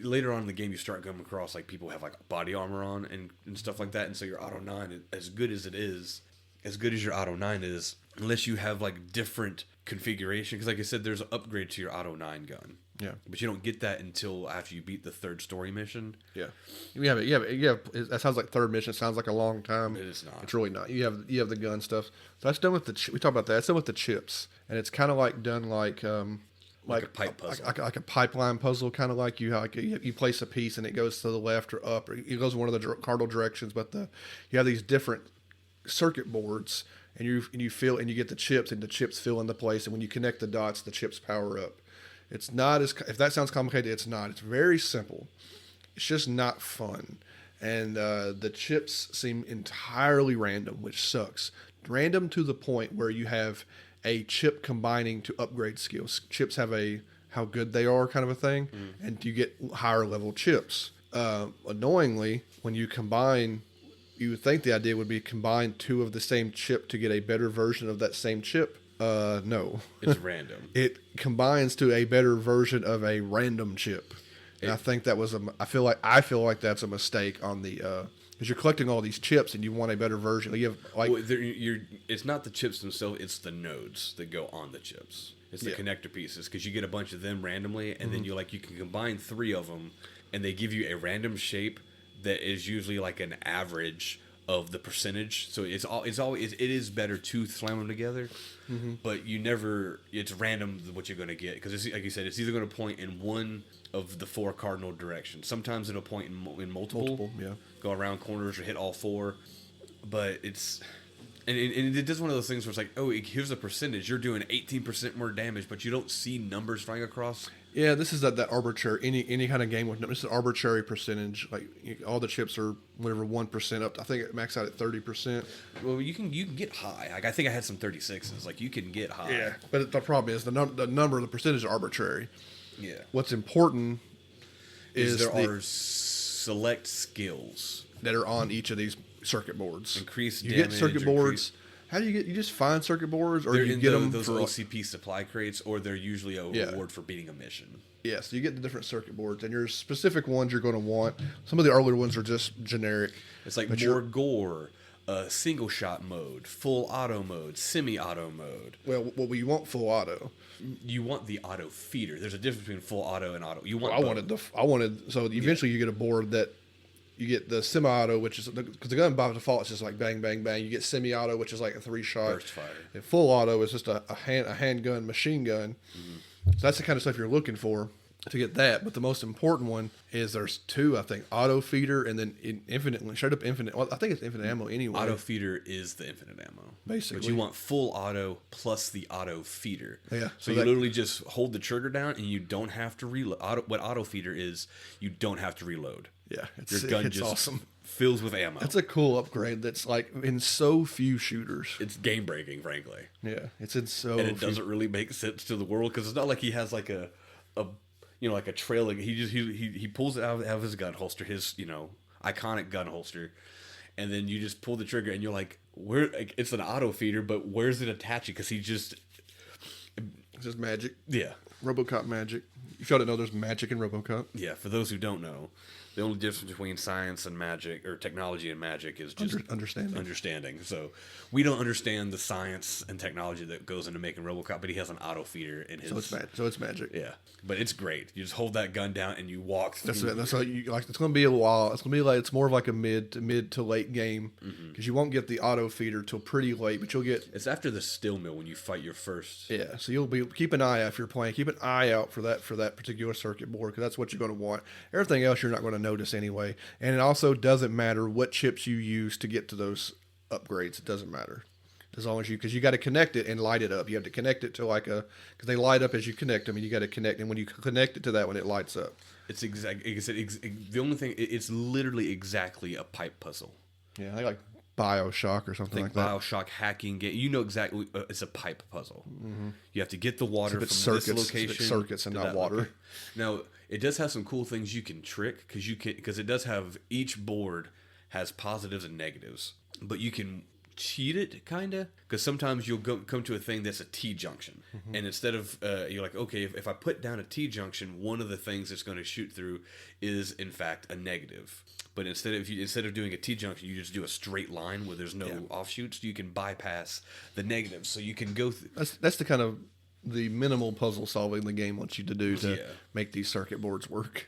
later on in the game you start coming across like people have like body armor on and stuff like that, and so your Auto 9, as good as your Auto 9 is, unless you have like different configuration, because like I said, there's an upgrade to your Auto 9 gun.
Yeah,
but you don't get that until after you beat the 3rd story mission.
Yeah, you have it. That sounds like 3rd mission. It sounds like a long time.
It is not.
It's really not. You have the gun stuff. So that's done with we talked about that. It's done with the chips, and it's kind of like done like a pipe puzzle, like a pipeline puzzle, kind of like you place a piece and it goes to the left or up, or it goes one of the cardinal directions. But you have these different circuit boards, and you get the chips, and the chips fill into place, and when you connect the dots, the chips power up. It's not if that sounds complicated, it's not. It's very simple. It's just not fun, and the chips seem entirely random, which sucks. Random to the point where you have a chip combining to upgrade skills. Chips have a how good they are kind of a thing, and you get higher level chips. Annoyingly, when you combine, you would think the idea would be combine 2 of the same chip to get a better version of that same chip. No.
It's random.
It combines to a better version of a random chip. And I think that was I feel like that's a mistake on the because you're collecting all these chips and you want a better version. You have like
it's not the chips themselves, it's the nodes that go on the chips. It's the connector pieces, because you get a bunch of them randomly, and then you can combine 3 of them, and they give you a random shape that is usually like an average of the percentage. So it is better to slam them together, but it's random what you're going to get, because like you said, it's either going to point in one of the 4 cardinal directions. Sometimes it'll point in multiple, go around corners or hit all 4, but it's. And it does one of those things where it's like, oh, here's a percentage. You're doing 18% more damage, but you don't see numbers flying across.
Yeah, this is that arbitrary, any kind of game with numbers. It's an arbitrary percentage. Like, all the chips are whatever 1% up. I think it maxed out at 30%.
Well, you can get high. Like, I think I had some 36s. Like, you can get high.
Yeah, but the problem is the number, the percentage is arbitrary.
Yeah.
What's important is
there are select skills
that are on each of these circuit boards.
Increase
you
damage.
Get circuit boards. How do you get? You just find circuit boards, or
they're
you get them
those
for
OCP supply crates, or they're usually a reward for beating a mission.
Yeah, so you get the different circuit boards, and your specific ones you're going to want. Some of the earlier ones are just generic.
It's like more gore, single shot mode, full auto mode, semi-auto mode.
Well, you want full auto.
You want the auto feeder. There's a difference between full auto and auto. You want.
I wanted. So eventually you get a board that. You get the semi-auto, which is because the gun by default is just like bang, bang, bang. You get semi-auto, which is like a 3-shot.
Burst fire.
And full auto is just a handgun, machine gun. So that's the kind of stuff you're looking for to get that. But the most important one is there's 2, I think, auto feeder and then straight up infinite. Well, I think it's infinite ammo anyway.
Auto feeder is the infinite ammo,
basically.
But you want full auto plus the auto feeder.
Yeah.
So you literally just hold the trigger down and you don't have to reload. What auto feeder is, you don't have to reload.
Yeah,
your gun
it's
just
awesome.
Fills with ammo.
That's a cool upgrade. That's like in so few shooters.
It's game breaking, frankly.
Yeah, it's in so.
And it doesn't really make sense to the world, because it's not like he has like a like a trailing. He pulls it out of his gun holster, his iconic gun holster, and then you just pull the trigger and you're like, where? It's an auto feeder, but where's it attaching? Because it's
just magic.
Yeah,
Robocop magic. If y'all didn't know, there's magic in Robocop.
Yeah, for those who don't know, the only difference between science and magic, or technology and magic, is just understanding. So we don't understand the science and technology that goes into making Robocop, but he has an auto feeder in his.
So it's magic.
Yeah, but it's great. You just hold that gun down and you walk through.
That's what you like. It's going to be a while. It's going to be like, it's more of like a mid to late game, because you won't get the auto feeder till pretty late, but you'll get.
It's after the still mill when you fight your first.
Yeah, so you'll be keep an eye out if you're playing. Keep an eye out for that particular circuit board, because that's what you're going to want. Everything else you're not going to notice anyway, and it also doesn't matter what chips you use to get to those upgrades. It doesn't matter, as long as because you got to connect it and light it up. You have to connect it to because they light up as you connect them, and you got to connect. And when you connect it to that one, it lights up.
It's the only thing. It's literally exactly a pipe puzzle.
Yeah, like BioShock or something like that.
BioShock hacking game. You know exactly. It's a pipe puzzle. You have to get the water from
circuits,
this location.
it's circuits and not water.
Location. Now it does have some cool things you can trick, because it does have, each board has positives and negatives, but you can cheat it kinda, because sometimes you'll come to a thing that's a T junction, and instead of you're like, okay, if I put down a T junction, one of the things it's going to shoot through is in fact a negative. But instead of doing a T junction, you just do a straight line where there's no offshoots. You can bypass the negatives, so you can go through.
That's the kind of the minimal puzzle solving the game wants you to do to make these circuit boards work.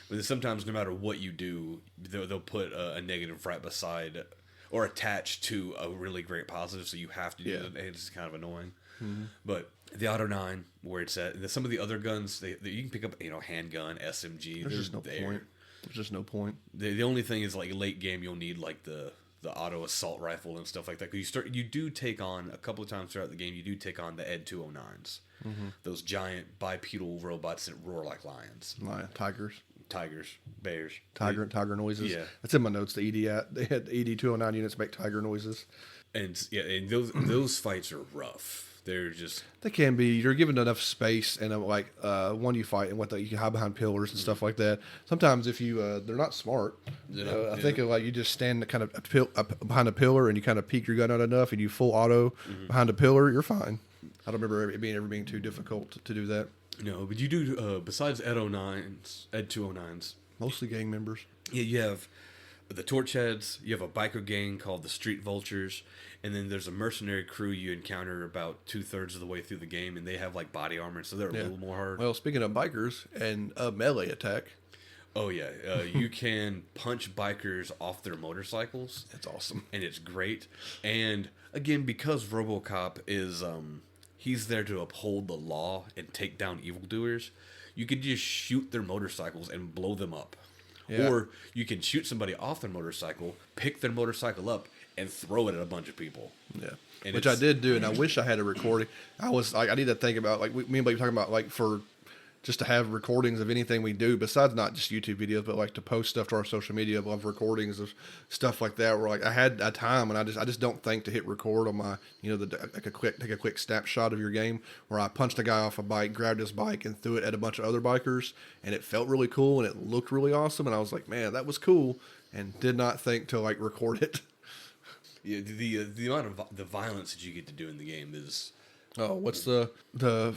But sometimes, no matter what you do, they'll put a negative right beside or attached to a really great positive, so you have to do it. It's kind of annoying. But the Auto 9, where it's at, some of the other guns, you can pick up, handgun, SMG.
There's just no point. There's just no point.
The only thing is, like, late game, you'll need like the auto assault rifle and stuff like that. Because you do take on a couple of times throughout the game. You do take on the Ed 209s, those giant bipedal robots that roar like lions. Tigers, bears,
tiger noises.
Yeah,
that's in my notes. They had the ED 209 units make tiger noises,
and those fights are rough. They
can be. You're given enough space, and one you fight, and you can hide behind pillars and stuff like that. Sometimes if you they're not smart. I think you just stand kind of behind a pillar, and you kind of peek your gun out enough, and you full auto behind a pillar. You're fine. I don't remember it ever being too difficult to do that.
No, but you do besides Ed 209s,
mostly gang members.
Yeah, you have the Torch Heads, you have a biker gang called the Street Vultures, and then there's a mercenary crew you encounter about 2/3 of the way through the game, and they have like body armor, so they're a little more hard.
Well, speaking of bikers and a melee attack.
Oh yeah, you can punch bikers off their motorcycles.
That's awesome.
And it's great. And again, because RoboCop is he's there to uphold the law and take down evildoers, you can just shoot their motorcycles and blow them up. Yeah. Or you can shoot somebody off their motorcycle, pick their motorcycle up, and throw it at a bunch of people.
Yeah, and which I did do, and I wish I had a recording. I need to think about, like, me and Blake talking about, like, for just to have recordings of anything we do, besides not just YouTube videos, but like to post stuff to our social media of recordings of stuff like that. Where like I had a time and I just don't think to hit record on my, take a quick snapshot of your game, where I punched a guy off a bike, grabbed his bike, and threw it at a bunch of other bikers, and it felt really cool and it looked really awesome, and I was like, man, that was cool, and did not think to like record it.
Yeah, the amount of the violence that you get to do in the game is.
Oh, what's the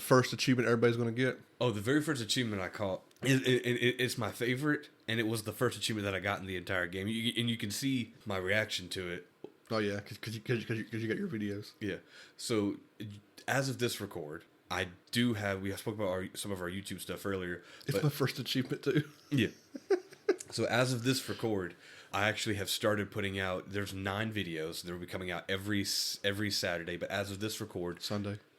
first achievement everybody's going to get?
Oh, the very first achievement I caught, it's my favorite, and it was the first achievement that I got in the entire game. And you can see my reaction to it.
Oh, yeah, because you got your videos.
Yeah. So, as of this record, I do have, we spoke about some of our YouTube stuff earlier.
It's my first achievement, too.
Yeah. So, as of this record, I actually have started putting out, there's 9 videos. They'll be coming out every Saturday, but as of this record...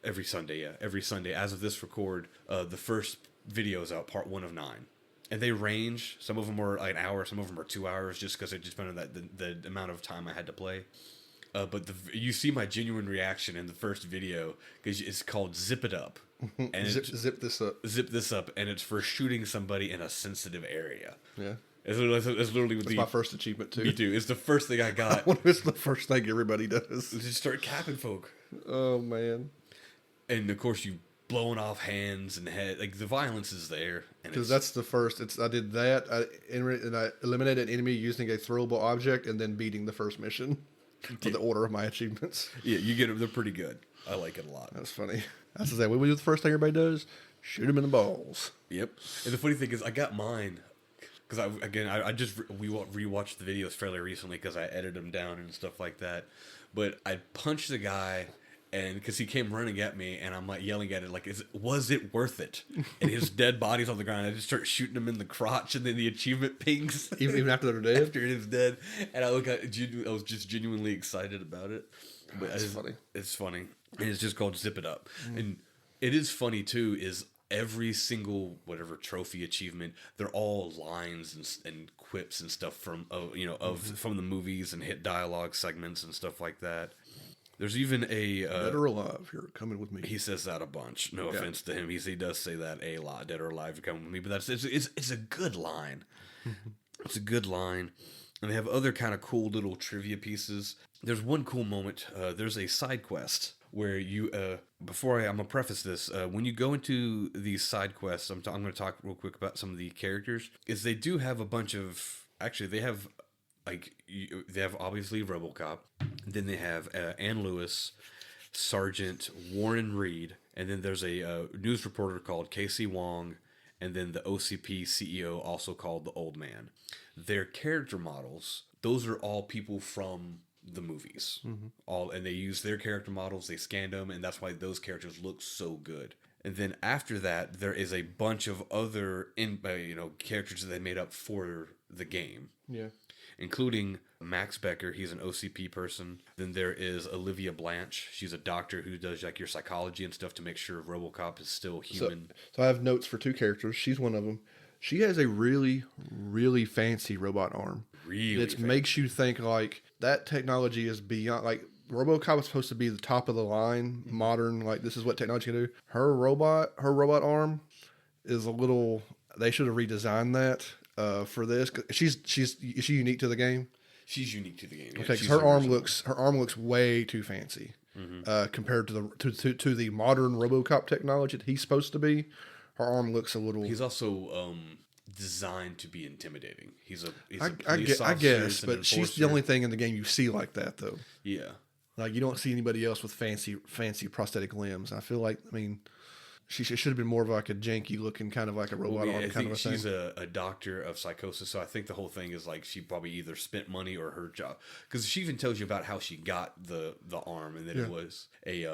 Every Sunday, yeah. Every Sunday. As of this record, the first video is out, part 1 of 9. And they range. Some of them are like an hour, some of them are 2 hours, just because it just depended on the amount of time I had to play. But you see my genuine reaction in the first video, because it's called Zip It Up. And
zip this up.
Zip this up, and it's for shooting somebody in a sensitive area.
Yeah.
It's literally
That's my first achievement, too.
Me too. It's the first thing I got.
It's the first thing everybody does.
Just start capping folk.
Oh, man.
And of course, you blowing off hands and head. Like, the violence is there.
Because that's the first. I did that, and I eliminated an enemy using a throwable object, and then beating the first mission for the order of my achievements.
Yeah, you get them. They're pretty good. I like it a lot.
That's funny. That's the thing. What we do the first thing everybody does? Shoot them in the balls.
Yep. And the funny thing is, I got mine. Because I just rewatched the videos fairly recently because I edited them down and stuff like that. But I punched the guy, and because he came running at me, and I'm like yelling at it, like, was it worth it? And his dead body's on the ground. I just start shooting him in the crotch, and then the achievement pings.
Even after they're dead?
After it is dead. And I was just genuinely excited about it. But
that's funny.
It's funny. And it's just called Zip It Up. And it is funny, too, is every single whatever trophy achievement, they're all lines and quips and stuff from from the movies and hit dialogue segments and stuff like that. There's even a
Dead or Alive, you're coming with me.
He says that a bunch. No offense to him, he does say that a lot. Dead or Alive, you're coming with me. But it's a good line. It's a good line. And they have other kind of cool little trivia pieces. There's one cool moment. There's a side quest where you, I'm going to preface this. When you go into these side quests, I'm going to talk real quick about some of the characters. Is they do have a bunch of, actually they have, they have obviously Robocop. Then they have Ann Lewis, Sergeant Warren Reed. And then there's a news reporter called Casey Wong. And then the OCP CEO, also called the Old Man. Their character models, those are all people from the movies. And they use their character models, they scanned them, and that's why those characters look so good. And then after that, there is a bunch of other characters that they made up for the game.
Yeah.
Including Max Becker, he's an OCP person. Then there is Olivia Blanche. She's a doctor who does like your psychology and stuff to make sure RoboCop is still human.
So I have notes for 2 characters. She's one of them. She has a really, really fancy robot arm.
Really?
It makes you think like that technology is beyond, like RoboCop is supposed to be the top of the line, modern, like this is what technology can do. Her robot arm is a little, they should have redesigned that for this. Is she unique to the game?
She's unique to the game. Yeah,
okay, because her arm looks way too fancy compared to the modern RoboCop technology that he's supposed to be. Her arm looks a little.
He's also designed to be intimidating. He's a
I guess, but she's the only thing in the game you see like that, though.
Yeah,
like you don't see anybody else with fancy prosthetic limbs. I feel like, she should have been more of like a janky looking kind of like a robot arm kind of a thing.
She's a doctor of psychosis, so I think the whole thing is like she probably either spent money or her job, because she even tells you about how she got the arm, and that it was a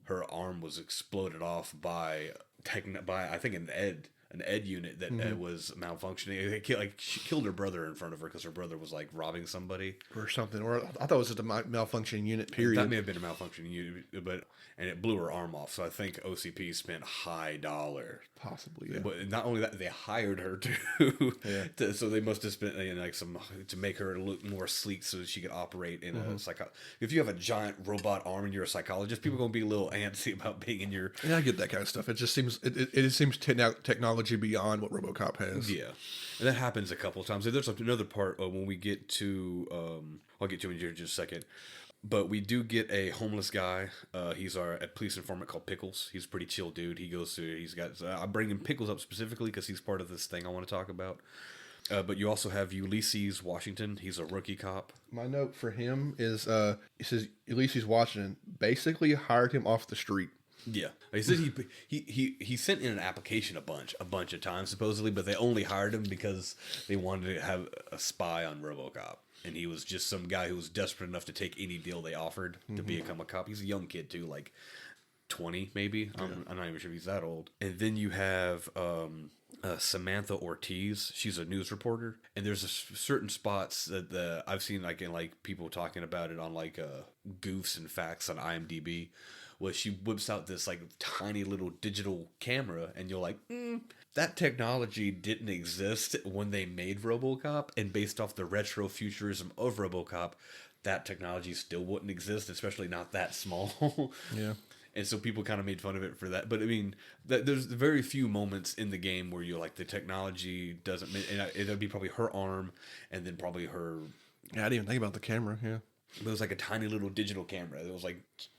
her arm was exploded off by I think an ed unit that was malfunctioning. She killed her brother in front of her because her brother was like robbing somebody
or something. Or I thought it was just a malfunctioning unit. Period.
That may have been a malfunctioning unit, and it blew her arm off. So I think OCP spent high dollar,
possibly. Yeah.
But not only that, they hired her too. So they must have spent some to make her look more sleek so that she could operate in a If you have a giant robot arm and you're a psychologist, people are gonna be a little antsy about being in your.
Yeah, I get that kind of stuff. It just seems it seems technology beyond what RoboCop has.
Yeah, and that happens a couple of times. There's another part when we get to I'll get to in just a second, but we do get a homeless guy. He's a police informant called Pickles. He's a pretty chill dude. I'm bringing Pickles up specifically because he's part of this thing I want to talk about. But you also have Ulysses Washington. He's a rookie cop. My
note for him is it says Ulysses Washington basically hired him off the street.
Yeah, he said he sent in an application a bunch of times supposedly, but they only hired him because they wanted to have a spy on RoboCop, and he was just some guy who was desperate enough to take any deal they offered to become a cop. He's a young kid too, like 20 maybe. I'm not even sure if he's that old. And then you have Samantha Ortiz. She's a news reporter, and there's certain spots that I've seen in people talking about it on goofs and facts on IMDb. Was she whips out this tiny little digital camera, and you're like, that technology didn't exist when they made RoboCop, and based off the retro futurism of RoboCop, that technology still wouldn't exist, especially not that small.
Yeah.
And so people kind of made fun of it for that. But I mean, there's very few moments in the game where you're like, the technology doesn't, and it'll be probably her arm, and then probably her.
Yeah, I didn't even think about the camera. Yeah.
It was like a tiny little digital camera. It was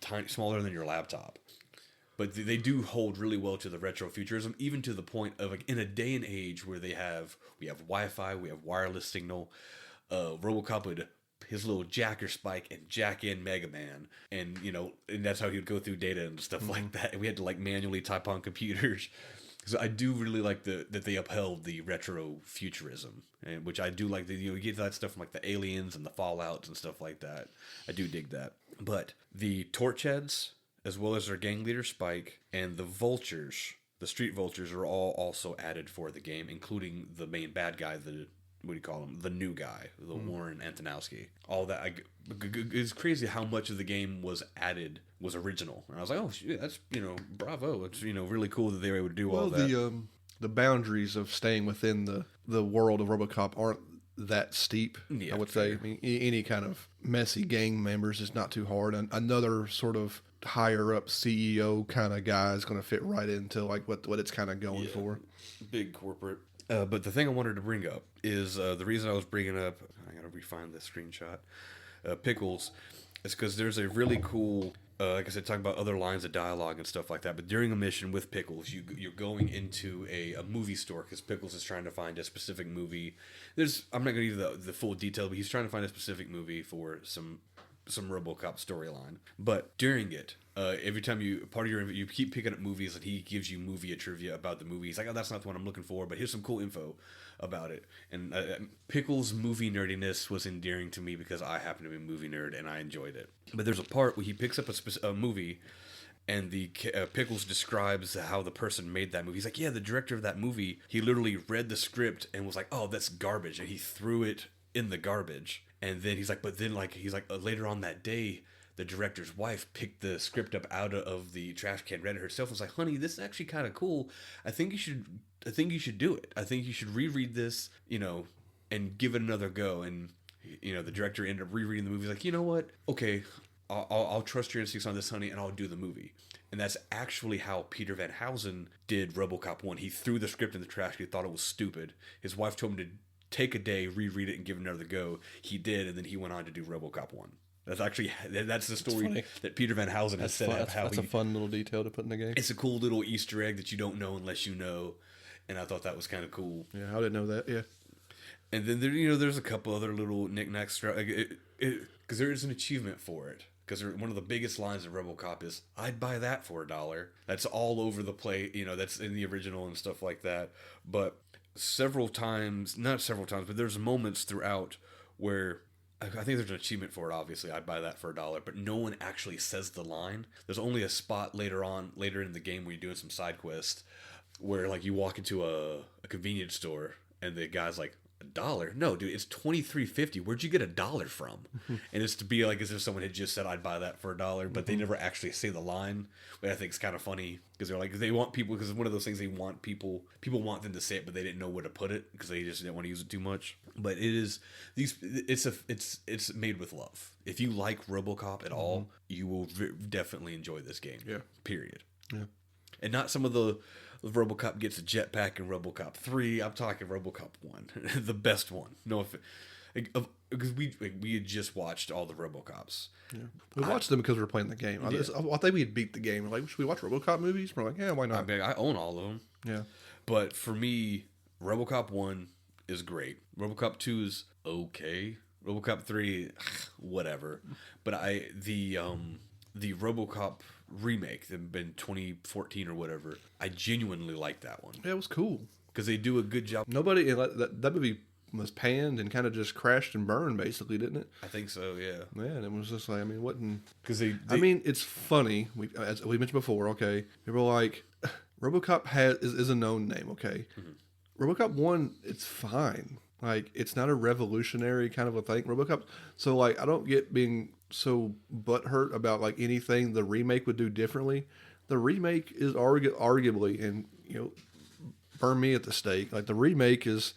tiny, smaller than your laptop. But they do hold really well to the retro futurism, even to the point of in a day and age where we have Wi-Fi, we have wireless signal. RoboCop would his little jacker spike and jack in Mega Man, and and that's how he would go through data and stuff like that. And we had to manually type on computers. So I do really like that they upheld the retro futurism, and which I do like. You get that stuff from the Aliens and the Fallouts and stuff like that. I do dig that. But the Torchheads, as well as their gang leader Spike, and the Vultures, the Street Vultures, are all also added for the game, including the main bad guy, the new guy, the Warren Antonowski. All that. It's crazy how much of the game was original. And I was like, oh, shit, that's, bravo. It's, really cool that they were able to do all that.
The boundaries of staying within the world of RoboCop aren't that steep, I would say. I mean, any kind of messy gang members is not too hard. And another sort of higher up CEO kind of guy is going to fit right into what it's kind of going for.
Big corporate. But the thing I wanted to bring up is the reason I was bringing up, I gotta refine this screenshot, Pickles, is because there's a really cool, like I said, talking about other lines of dialogue and stuff like that. But during a mission with Pickles, you're going into a movie store because Pickles is trying to find a specific movie. I'm not going to give you the full detail, but he's trying to find a specific movie for some RoboCop storyline. But during it, every time you keep picking up movies, and he gives you movie trivia about the movie. He's like, oh, that's not the one I'm looking for, but here's some cool info about it. And Pickles' movie nerdiness was endearing to me because I happen to be a movie nerd and I enjoyed it. But there's a part where he picks up a movie, and the Pickles describes how the person made that movie. He's like, yeah, the director of that movie, he literally read the script and was like, oh, that's garbage, and he threw it in the garbage. And then he's like, later on that day, the director's wife picked the script up out of the trash can, read it herself, and was like, honey, this is actually kind of cool. I think you should do it. I think you should reread this, and give it another go. And, the director ended up rereading the movie. He's like, you know what? Okay, I'll trust your instincts on this, honey, and I'll do the movie. And that's actually how Peter Van Housen did RoboCop 1. He threw the script in the trash. He thought it was stupid. His wife told him to take a day, reread it, and give it another go. He did, and then he went on to do RoboCop 1. That's the story that Peter Van Housen has set up.
That's a fun little detail to put in the game.
It's a cool little Easter egg that you don't know unless you know, and I thought that was kind of cool.
Yeah, I didn't know that. Yeah.
And then there's a couple other little knickknacks because there is an achievement for it. because one of the biggest lines in RoboCop is, "I'd buy that for $1." That's all over the plate, that's in the original and stuff like that. But not several times, but there's moments throughout where I think there's an achievement for it, obviously. I'd buy that for $1, but no one actually says the line. There's only a spot later in the game where you're doing some side quest where like you walk into a convenience store and the guy's like, $1? No, dude, it's $23.50. Where'd you get $1 from? And it's to be like as if someone had just said, "I'd buy that for $1," but they never actually say the line, which I think is kind of funny because they're like, they want people, because it's one of those things they want people want them to say it, but they didn't know where to put it because they just didn't want to use it too much. But it's made with love. If you like RoboCop at all, you will definitely enjoy this game.
Yeah.
Period.
Yeah.
And not some of the RoboCop gets a jetpack in RoboCop 3. I'm talking RoboCop 1, the best one. No, because we had just watched all the RoboCops.
Yeah. We watched them because we were playing the game. I think we had beat the game. We're like, should we watch RoboCop movies? We're like, yeah, why not?
I mean, I own all of them.
Yeah.
But for me, RoboCop 1 is great. RoboCop 2 is okay. RoboCop 3, whatever. But the RoboCop remake, that been 2014 or whatever, I genuinely like that one.
Yeah, it was cool
because they do a good job.
Nobody that movie was panned and kind of just crashed and burned, basically, didn't it?
I think so. Yeah.
Yeah, and it was just like, I mean, wasn't
because
I mean, it's funny. As we mentioned before, okay, people are like, RoboCop is a known name, okay. RoboCop 1, it's fine. Like, it's not a revolutionary kind of a thing. RoboCop, so like, I don't get being so butthurt about like anything the remake would do differently. The remake is arguably, and burn me at the stake, like the remake is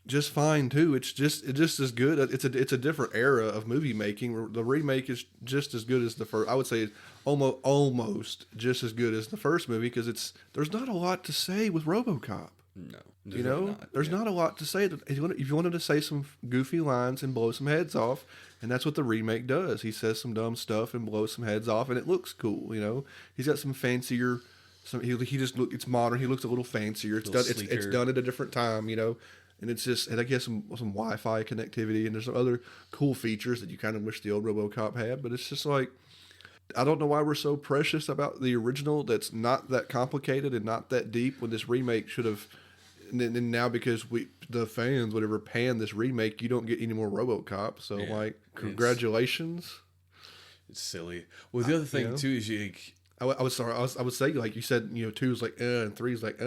just fine too. It's just as good. It's a different era of movie making. The remake is just as good as the first. I would say it's almost just as good as the first movie because there's not a lot to say with RoboCop.
No,
there's not a lot to say. If you wanted to say some goofy lines and blow some heads off, and that's what the remake does. He says some dumb stuff and blows some heads off, and it looks cool. He's got some fancier. He just it's modern. He looks a little fancier. It's done at a different time. And it's just, and I guess some Wi-Fi connectivity, and there's some other cool features that you kind of wish the old RoboCop had. But it's just like, I don't know why we're so precious about the original. That's not that complicated and not that deep. When this remake should have. And now because the fans whatever pan this remake, you don't get any more RoboCop. So like, congratulations.
It's silly. Well, the other thing too is
I would say like you said, 2 is like and 3 is like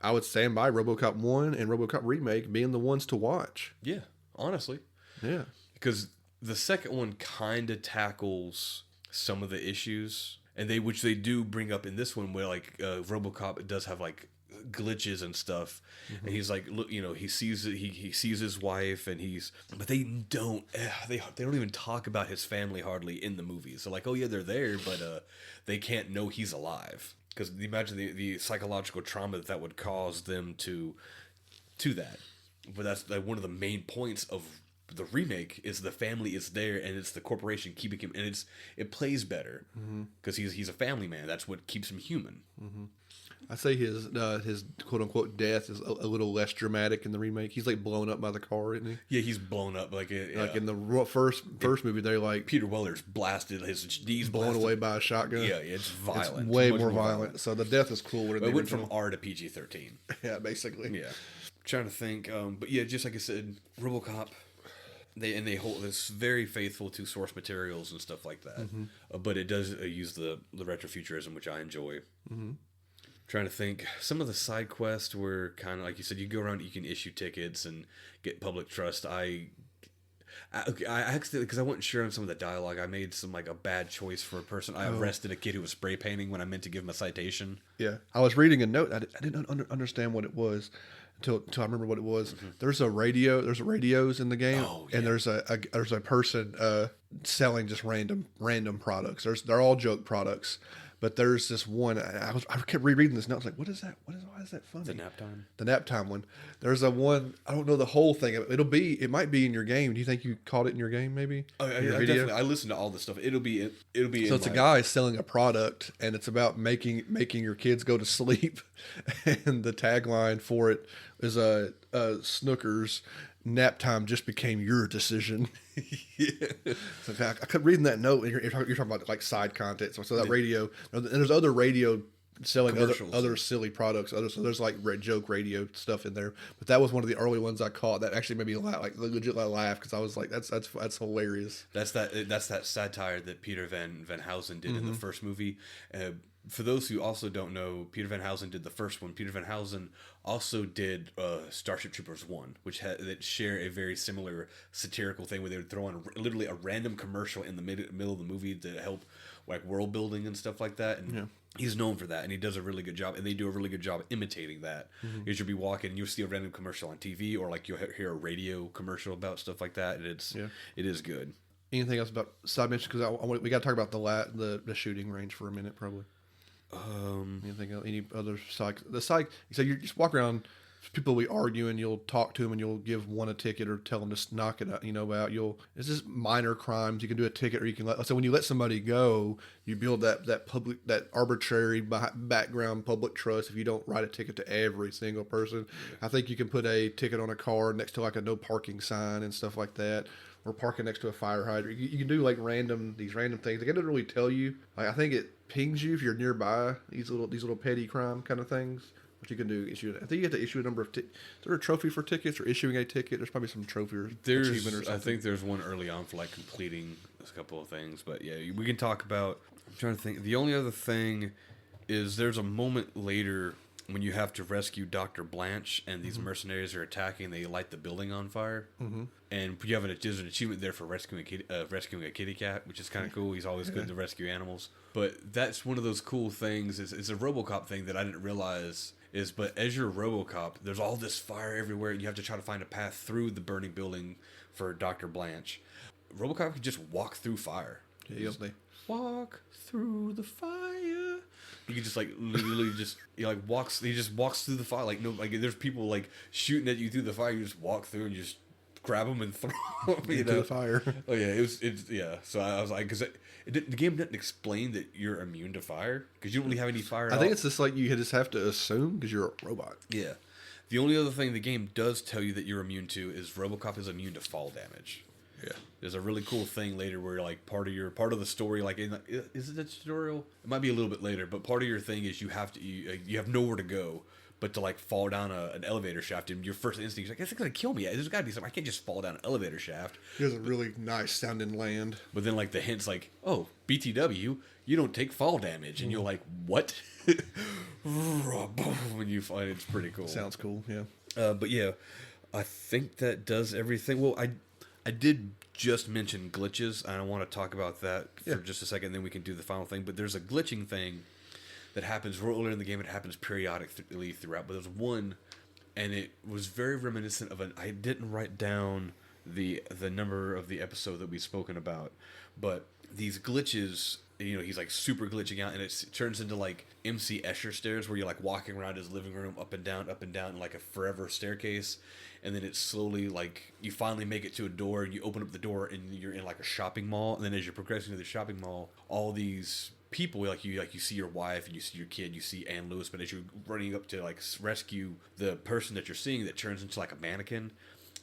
I would stand by RoboCop 1 and RoboCop remake being the ones to watch.
Yeah, honestly.
Yeah,
because the second one kind of tackles some of the issues, and which they do bring up in this one, where like RoboCop does have like glitches and stuff, and he's like, look, he sees it, he sees his wife, and but they don't even talk about his family hardly in the movies. So like, oh yeah, they're there, but they can't know he's alive, because imagine the psychological trauma that would cause them to that. But that's like one of the main points of the remake is the family is there, and it's the corporation keeping him, and it plays better because he's a family man. That's what keeps him human.
I say his quote unquote death is a little less dramatic in the remake. He's like blown up by the car, isn't he?
Yeah, he's blown up like
in the first movie. They're like
Peter Weller's blasted, he's
blown away by a shotgun.
Yeah, it's violent.
It's way more violent. So the death is cooler.
It went from R to PG-13.
Yeah, basically.
Yeah, trying to think. But yeah, just like I said, RoboCop. They hold this very faithful to source materials and stuff like that. But it does use the retrofuturism, which I enjoy. Trying to think, some of the side quests were kind of like you said. You go around, you can issue tickets and get public trust. I actually, because I wasn't sure on some of the dialogue, I made some like a bad choice for a person. I arrested a kid who was spray painting when I meant to give him a citation.
Yeah, I was reading a note. I didn't understand what it was until I remember what it was. There's a radio. There's radios in the game, and there's a person selling just random products. They're all joke products. But there's this one. I kept rereading this note. I was like, "What is that? Why is that funny?"
The nap time.
The nap time one. There's a one. I don't know the whole thing. It might be in your game. Do you think you caught it in your game? Maybe.
Oh, yeah, definitely. I listened to all this stuff. It'll be.
So it's a guy selling a product, and it's about making your kids go to sleep. And the tagline for it is Snookers nap time just became your decision.
Yeah.
So I kept reading that note, and you're talking about like side content. So that radio, and there's other radio selling other silly products. So there's like joke radio stuff in there. But that was one of the early ones I caught that actually made me laugh, like legit laugh, because I was like, that's hilarious.
That's that satire that Peter Van Housen did in the first movie. For those who also don't know, Peter Van Housen did the first one. Peter Van Housen also did Starship Troopers 1, that share a very similar satirical thing where they would throw on literally a random commercial in the middle of the movie to help like world building and stuff like that. And he's known for that, and he does a really good job, and they do a really good job imitating that. Because you'll be walking and you'll see a random commercial on TV, or like you'll hear a radio commercial about stuff like that, and it is good.
Anything else about side mention? Because we got to talk about the shooting range for a minute, probably. Anything else? Any other psych? So you just walk around. People will be arguing. You'll talk to them, and you'll give one a ticket or tell them to knock it out. It's just minor crimes. You can do a ticket, or you can so when you let somebody go, you build that arbitrary background public trust. If you don't write a ticket to every single person, I think you can put a ticket on a car next to like a no parking sign and stuff like that. Or parking next to a fire hydrant. You can do like these random things. Like, it doesn't really tell you. Like, I think it pings you if you're nearby. These little petty crime kind of things. What you can do, I think you have to issue a number of tickets. Is there a trophy for tickets or issuing a ticket? There's probably some trophy or achievement or something.
I think there's one early on for like completing a couple of things. But yeah, we can talk about. I'm trying to think. The only other thing is there's a moment later when you have to rescue Dr. Blanche, and these mercenaries are attacking. They light the building on fire, and you have there's an achievement there for rescuing a kitty cat, which is kind of cool. He's always good to rescue animals. But that's one of those cool things. It's a Robocop thing that I didn't realize but as you're Robocop, there's all this fire everywhere, and you have to try to find a path through the burning building for Dr. Blanche. Robocop can just walk through fire.
Yeah,
walk through the fire. You can just like literally just he just walks through the fire there's people like shooting at you through the fire. You just walk through and you just grab them and throw them
into the fire.
Oh yeah, So I was like, because the game didn't explain that you're immune to fire because you don't really have any fire.
I think it's just like you just have to assume because you're a robot.
Yeah. The only other thing the game does tell you that you're immune to is Robocop is immune to fall damage.
Yeah,
there's a really cool thing later where like part of the story, like is it a tutorial? It might be a little bit later, but part of your thing is you have nowhere to go but to like fall down an elevator shaft, and your first instinct is like, it's gonna kill me. There's gotta be something. I can't just fall down an elevator shaft.
There's a really nice sounding land,
but then like the hints like, oh, BTW, you don't take fall damage, and you're like, what? When you find it's pretty cool.
Sounds cool, yeah.
But yeah, I think that does everything. Well, I did just mention glitches, and I want to talk about that for just a second, then we can do the final thing. But there's a glitching thing that happens earlier in the game. It happens periodically throughout, but there's one, and it was very reminiscent of I didn't write down the number of the episode that we've spoken about, but these glitches, he's like super glitching out, and it turns into like MC Escher stairs where you're like walking around his living room up and down, like a forever staircase. And then it's slowly like you finally make it to a door, and you open up the door, and you're in like a shopping mall. And then as you're progressing to the shopping mall, all these people like you see your wife and you see your kid, you see Ann Lewis, but as you're running up to like rescue the person that you're seeing, that turns into like a mannequin.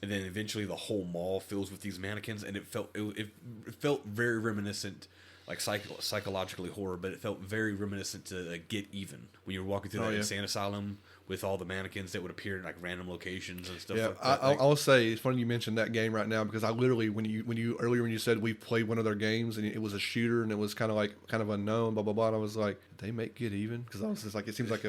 And then eventually the whole mall fills with these mannequins, and it felt very reminiscent, like psychologically horror, but it felt very reminiscent to Get Even when you were walking through that insane asylum with all the mannequins that would appear in like random locations and stuff. Like that.
I'll say it's funny you mentioned that game right now, because I literally when you said we played one of their games and it was a shooter and it was kind of unknown, blah blah blah. And I was like, did they make Get Even? Because I was just like, it seems like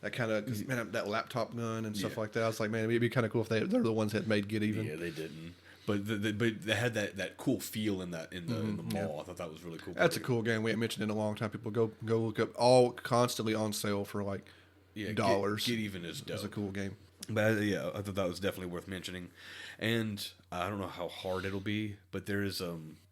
that kind of that laptop gun and stuff like that. I was like, man, it'd be kind of cool if they're the ones that made Get Even.
Yeah, they didn't. But they had that cool feel in the mall. Yeah. I thought that was really cool.
That's a cool game. We haven't mentioned in a long time. People go look up, all constantly on sale for like dollars.
Get Even is dope.
It's a cool game.
But yeah, I thought that was definitely worth mentioning. And I don't know how hard it'll be, but there is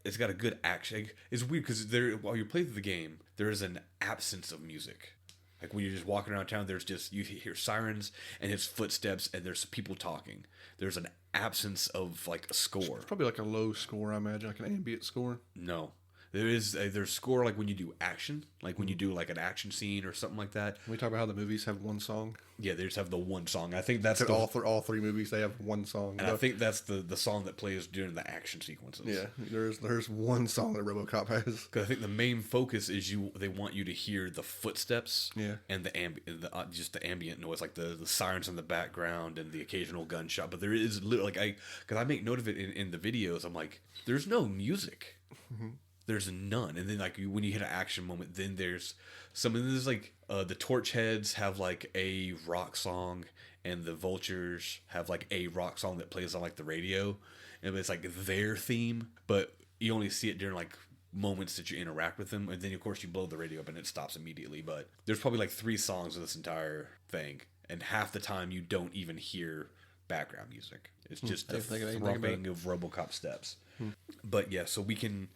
it's got a good action. It's weird because while you play through the game, there is an absence of music. Like when you're just walking around town, you hear sirens and his footsteps, and there's people talking. There's an absence of like a score.
It's probably like a low score, I imagine, like an ambient score.
No, there's score like when you do action, like when you do like an action scene or something like that.
Can we talk about how the movies have one song?
Yeah, they just have the one song. I think that's
all three movies. They have one song,
and I think that's the song that plays during the action sequences.
Yeah, there's one song that RoboCop has.
Because I think the main focus is they want you to hear the footsteps, and just the ambient noise, like the sirens in the background and the occasional gunshot. But there is literally because I make note of it in the videos. I'm like, there's no music. Mm-hmm. There's none. And then like when you hit an action moment, then there's like the torch heads have like a rock song, and the vultures have like a rock song that plays on like the radio, and it's like their theme, but you only see it during like moments that you interact with them, and then of course you blow the radio up and it stops immediately. But there's probably like 3 songs of this entire thing, and half the time you don't even hear background music. It's just the thrumping of RoboCop steps. But yeah, so we can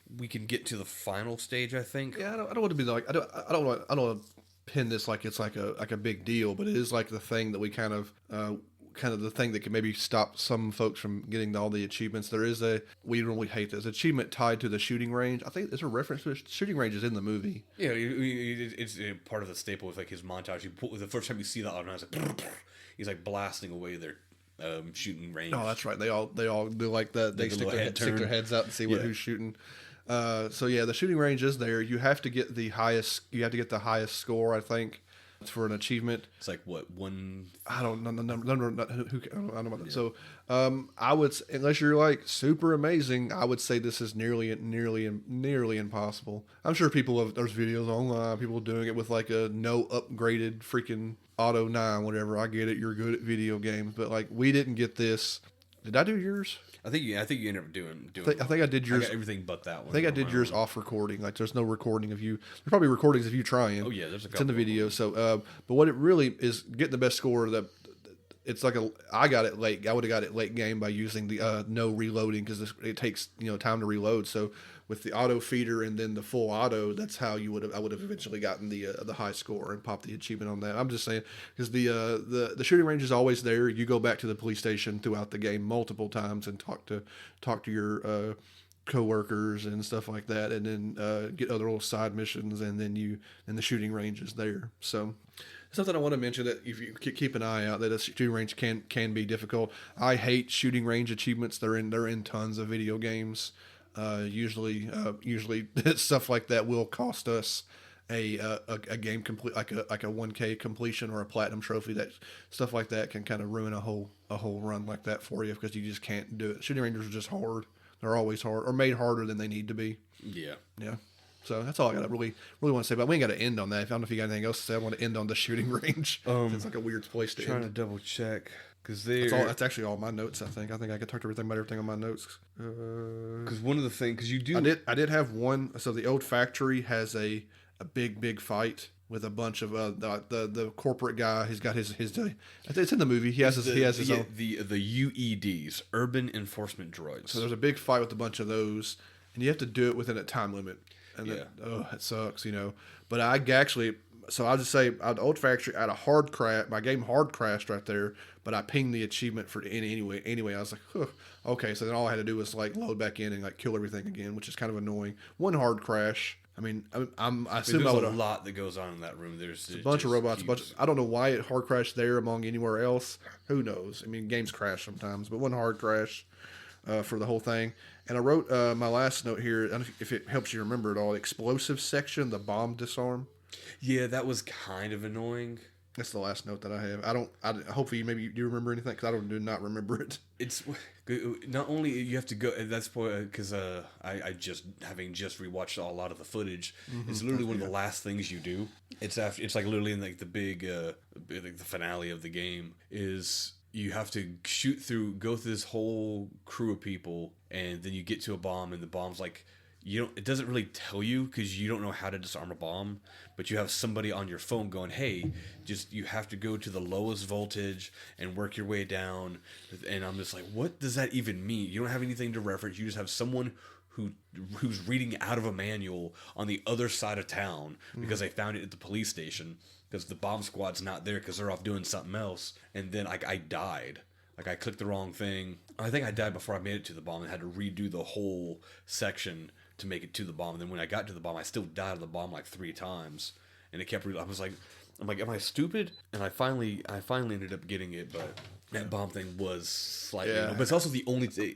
get to the final stage, I think.
Yeah, I don't want to be like I don't want to pin this like it's like a big deal, but it is like the thing that we kind of the thing that can maybe stop some folks from getting all the achievements. There is we really hate this achievement tied to the shooting range. I think there's a reference to shooting ranges in the movie.
Yeah, it's part of the staple of like his montage. The first time you see that, he's like blasting away their shooting range.
Oh, that's right. They all do like that. They stick their heads out and see who's shooting. So yeah, the shooting range is there. You have to get the highest. You have to get the highest score, I think, for an achievement.
It's like what one?
I don't know. I don't know about that. Yeah. So I would, unless you're like super amazing, I would say this is nearly impossible. I'm sure there's videos online, people doing it with like a no upgraded freaking Auto 9, whatever. I get it. You're good at video games, but like we didn't get this. Did I do yours?
I think you ended up doing.
I think I did yours.
I got everything but that one.
I think I did yours off recording. Like there's no recording of you. There's probably recordings of you trying.
Oh yeah, there's a couple.
It's in the video. So, but what it really is, getting the best score. It's like I got it late. I would have got it late game by using the no reloading, because it takes time to reload. So with the auto feeder and then the full auto, that's how I would have eventually gotten the high score and popped the achievement on that. I'm just saying, because the shooting range is always there. You go back to the police station throughout the game multiple times and talk to your co-workers and stuff like that, and then get other little side missions, and then the shooting range is there. So something I want to mention, that if you keep an eye out, that a shooting range can be difficult. I hate shooting range achievements. They're in tons of video games. Usually stuff like that will cost us a game complete, like a 1K completion or a platinum trophy. That stuff like that can kind of ruin a whole run like that for you, because you just can't do it. Shooting ranges are just hard. They're always hard, or made harder than they need to be.
Yeah.
So that's all I got to really want to say. But we ain't got to end on that. I don't know if you got anything else to say. I want to end on the shooting range. It's like a weird place to end.
Trying to double check, because
that's actually all my notes. I think I could talk to about everything on my notes.
Because one of the things, because you do,
I did have one. So the old factory has a big fight with a bunch of the corporate guy. He's got his it's in the movie. He has his own
the UEDs, Urban Enforcement Droids.
So there's a big fight with a bunch of those, and you have to do it within a time limit. And it sucks, But I actually, so I'll just say, the old factory, I had a hard crash. My game hard crashed right there, but I pinged the achievement for anyway. I was like, okay. So then all I had to do was like load back in and like kill everything again, which is kind of annoying. One hard crash. I mean, I assume
there's a lot that goes on in that room. There's
a bunch of robots. I don't know why it hard crashed there among anywhere else. Who knows? I mean, games crash sometimes, but one hard crash for the whole thing. And I wrote my last note here, I don't know if it helps you remember it all, explosive section, the bomb disarm.
Yeah, that was kind of annoying.
That's the last note that I have. Hopefully maybe you remember anything, because I do not remember it.
It's not only you have to go, that's because I just rewatched a lot of the footage. Mm-hmm. It's literally one of the last things you do. It's like literally in like the big the finale of the game is, you have to go through this whole crew of people, and then you get to a bomb, and the bomb's like, it doesn't really tell you, because you don't know how to disarm a bomb, but you have somebody on your phone going, hey, you have to go to the lowest voltage and work your way down. And I'm just like, what does that even mean? You don't have anything to reference. You just have someone who's reading out of a manual on the other side of town, because they found it at the police station, because the bomb squad's not there because they're off doing something else. And then I died. Like, I clicked the wrong thing. I think I died before I made it to the bomb and had to redo the whole section to make it to the bomb. And then when I got to the bomb, I still died on the bomb like 3 times, and it kept. I was like, I'm like, am I stupid? And I finally ended up getting it, but that bomb thing was slightly.
Yeah.
But it's also the only time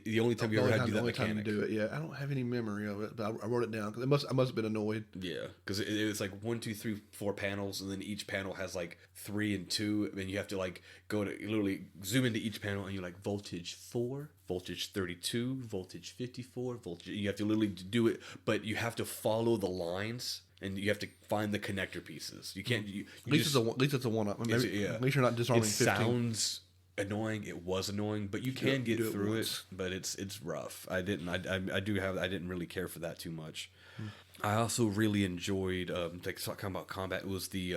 you ever had to do that mechanic.
Do it. Yeah, I don't have any memory of it, but I wrote it down because I must have been annoyed.
Yeah, because it was like 1, 2, 3, 4 panels, and then each panel has like 3 and 2, and you have to like go to literally zoom into each panel, and you're like voltage 4, voltage 32, voltage 54, voltage. You have to literally do it, but you have to follow the lines. And you have to find the connector pieces. You can't. At least
it's a one-up. At least you're not disarming.
It
15.
Sounds annoying. It was annoying, but you can get through it. But it's rough. I didn't really care for that too much. I also really enjoyed talking about combat. It was the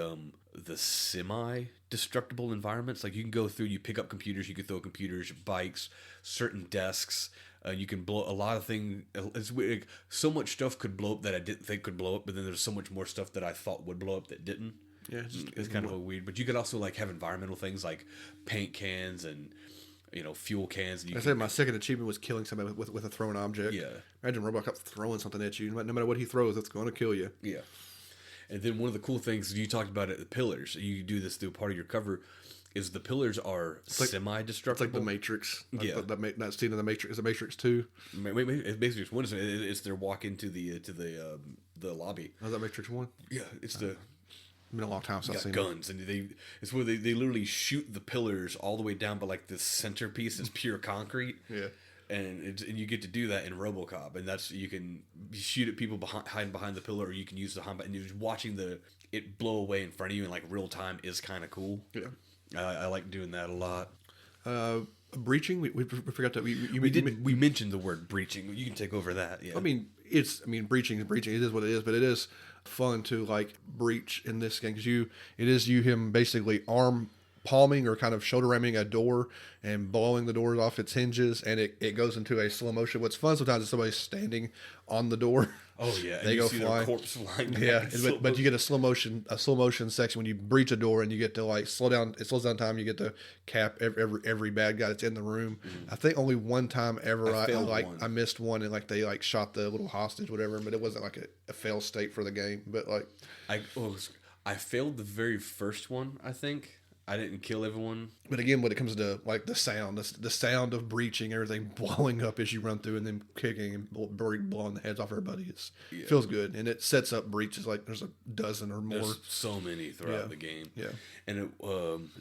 semi-destructible environments. Like you can go through. You pick up computers. You can throw computers, bikes, certain desks. You can blow a lot of things. It's weird. So much stuff could blow up that I didn't think could blow up, but then there's so much more stuff that I thought would blow up that didn't. Yeah, it's kind of a weird. But you could also like have environmental things like paint cans and fuel cans. And
I said my second achievement was killing somebody with a thrown object.
Yeah,
imagine Robocop throwing something at you. No matter what he throws, it's going to kill you.
Yeah, and then one of the cool things you talked about at the pillars. You do this through part of your cover. Is the pillars are semi-destructible.
It's like the Matrix. That scene in the Matrix. Is the Matrix 2?
It's Matrix 1. It's their walk into the lobby.
Oh, is that Matrix 1?
Yeah, it's the...
Been a long time since I've seen
guns, and it's where they literally shoot the pillars all the way down, but like the centerpiece is pure concrete.
Yeah.
And you get to do that in RoboCop, and that's you can shoot at people hiding behind the pillar, or you can use the and you're watching it blow away in front of you in like real time is kind of cool.
Yeah.
I like doing that a lot.
Breaching, we forgot that
we mentioned the word breaching. You can take over that. Yeah.
Breaching is breaching. It is what it is, but it is fun to like breach in this game because him basically arm palming or kind of shoulder ramming a door and blowing the doors off its hinges, and it goes into a slow motion. What's fun sometimes is somebody standing on the door.
Oh yeah,
they go flying.
Their corpse flying.
Yeah, but you get a slow motion section when you breach a door, and you get to like slow down. It slows down time. You get to cap every bad guy that's in the room. Mm-hmm. I think only one time ever I missed one, and like they like shot the little hostage, whatever. But it wasn't like a fail state for the game. But like
I failed the very first one. I think. I didn't kill everyone.
But again, when it comes to like the sound of breaching, everything blowing up as you run through and then kicking and blowing the heads off everybody, it feels good. And it sets up breaches like there's a dozen or more.
There's so many throughout the game.
Yeah.
And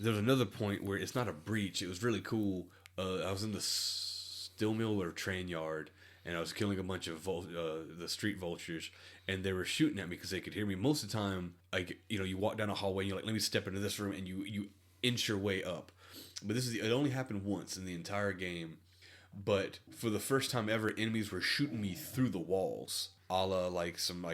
there's another point where it's not a breach. It was really cool. I was in the steel mill or train yard, and I was killing a bunch of the street vultures, and they were shooting at me because they could hear me. Most of the time, like you walk down a hallway, and you're like, let me step into this room, and you inch your way up. But it only happened once in the entire game. But for the first time ever, enemies were shooting me through the walls, a la like some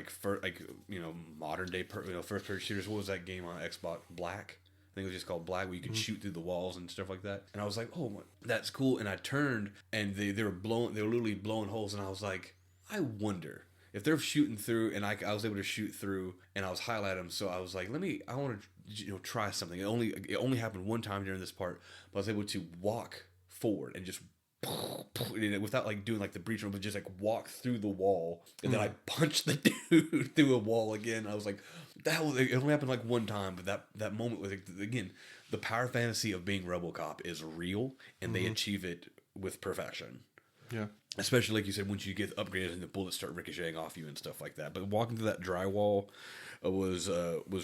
modern day first person shooters. What was that game on Xbox? Black. I think it was just called Black, where you could shoot through the walls and stuff like that. And I was like, oh, that's cool. And I turned, and they were literally blowing holes. And I was like, I wonder if they're shooting through, and I was able to shoot through, and I was highlighting them. So I was like, I want to try something. It only happened one time during this part, but I was able to walk forward and just without like doing like the breach room, but just like walk through the wall, and then I punched the dude through a wall again. I was like, it only happened like one time, but that moment was like, again, the power fantasy of being RoboCop is real, and they achieve it with perfection.
Yeah.
Especially like you said, once you get upgraded and the bullets start ricocheting off you and stuff like that. But walking through that drywall was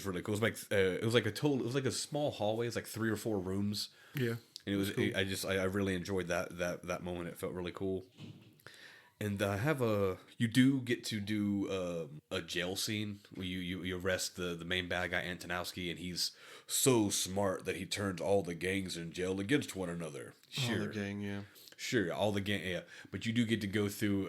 really cool. It was like a small hallway. It's like 3 or 4 rooms.
Yeah.
And it was cool. I really enjoyed that moment. It felt really cool. And you do get to do a jail scene where you arrest the main bad guy, Antonowski, and he's so smart that he turns all the gangs in jail against one another. Sure.
All the gang, yeah.
Sure, all the gang, yeah. But you do get to go through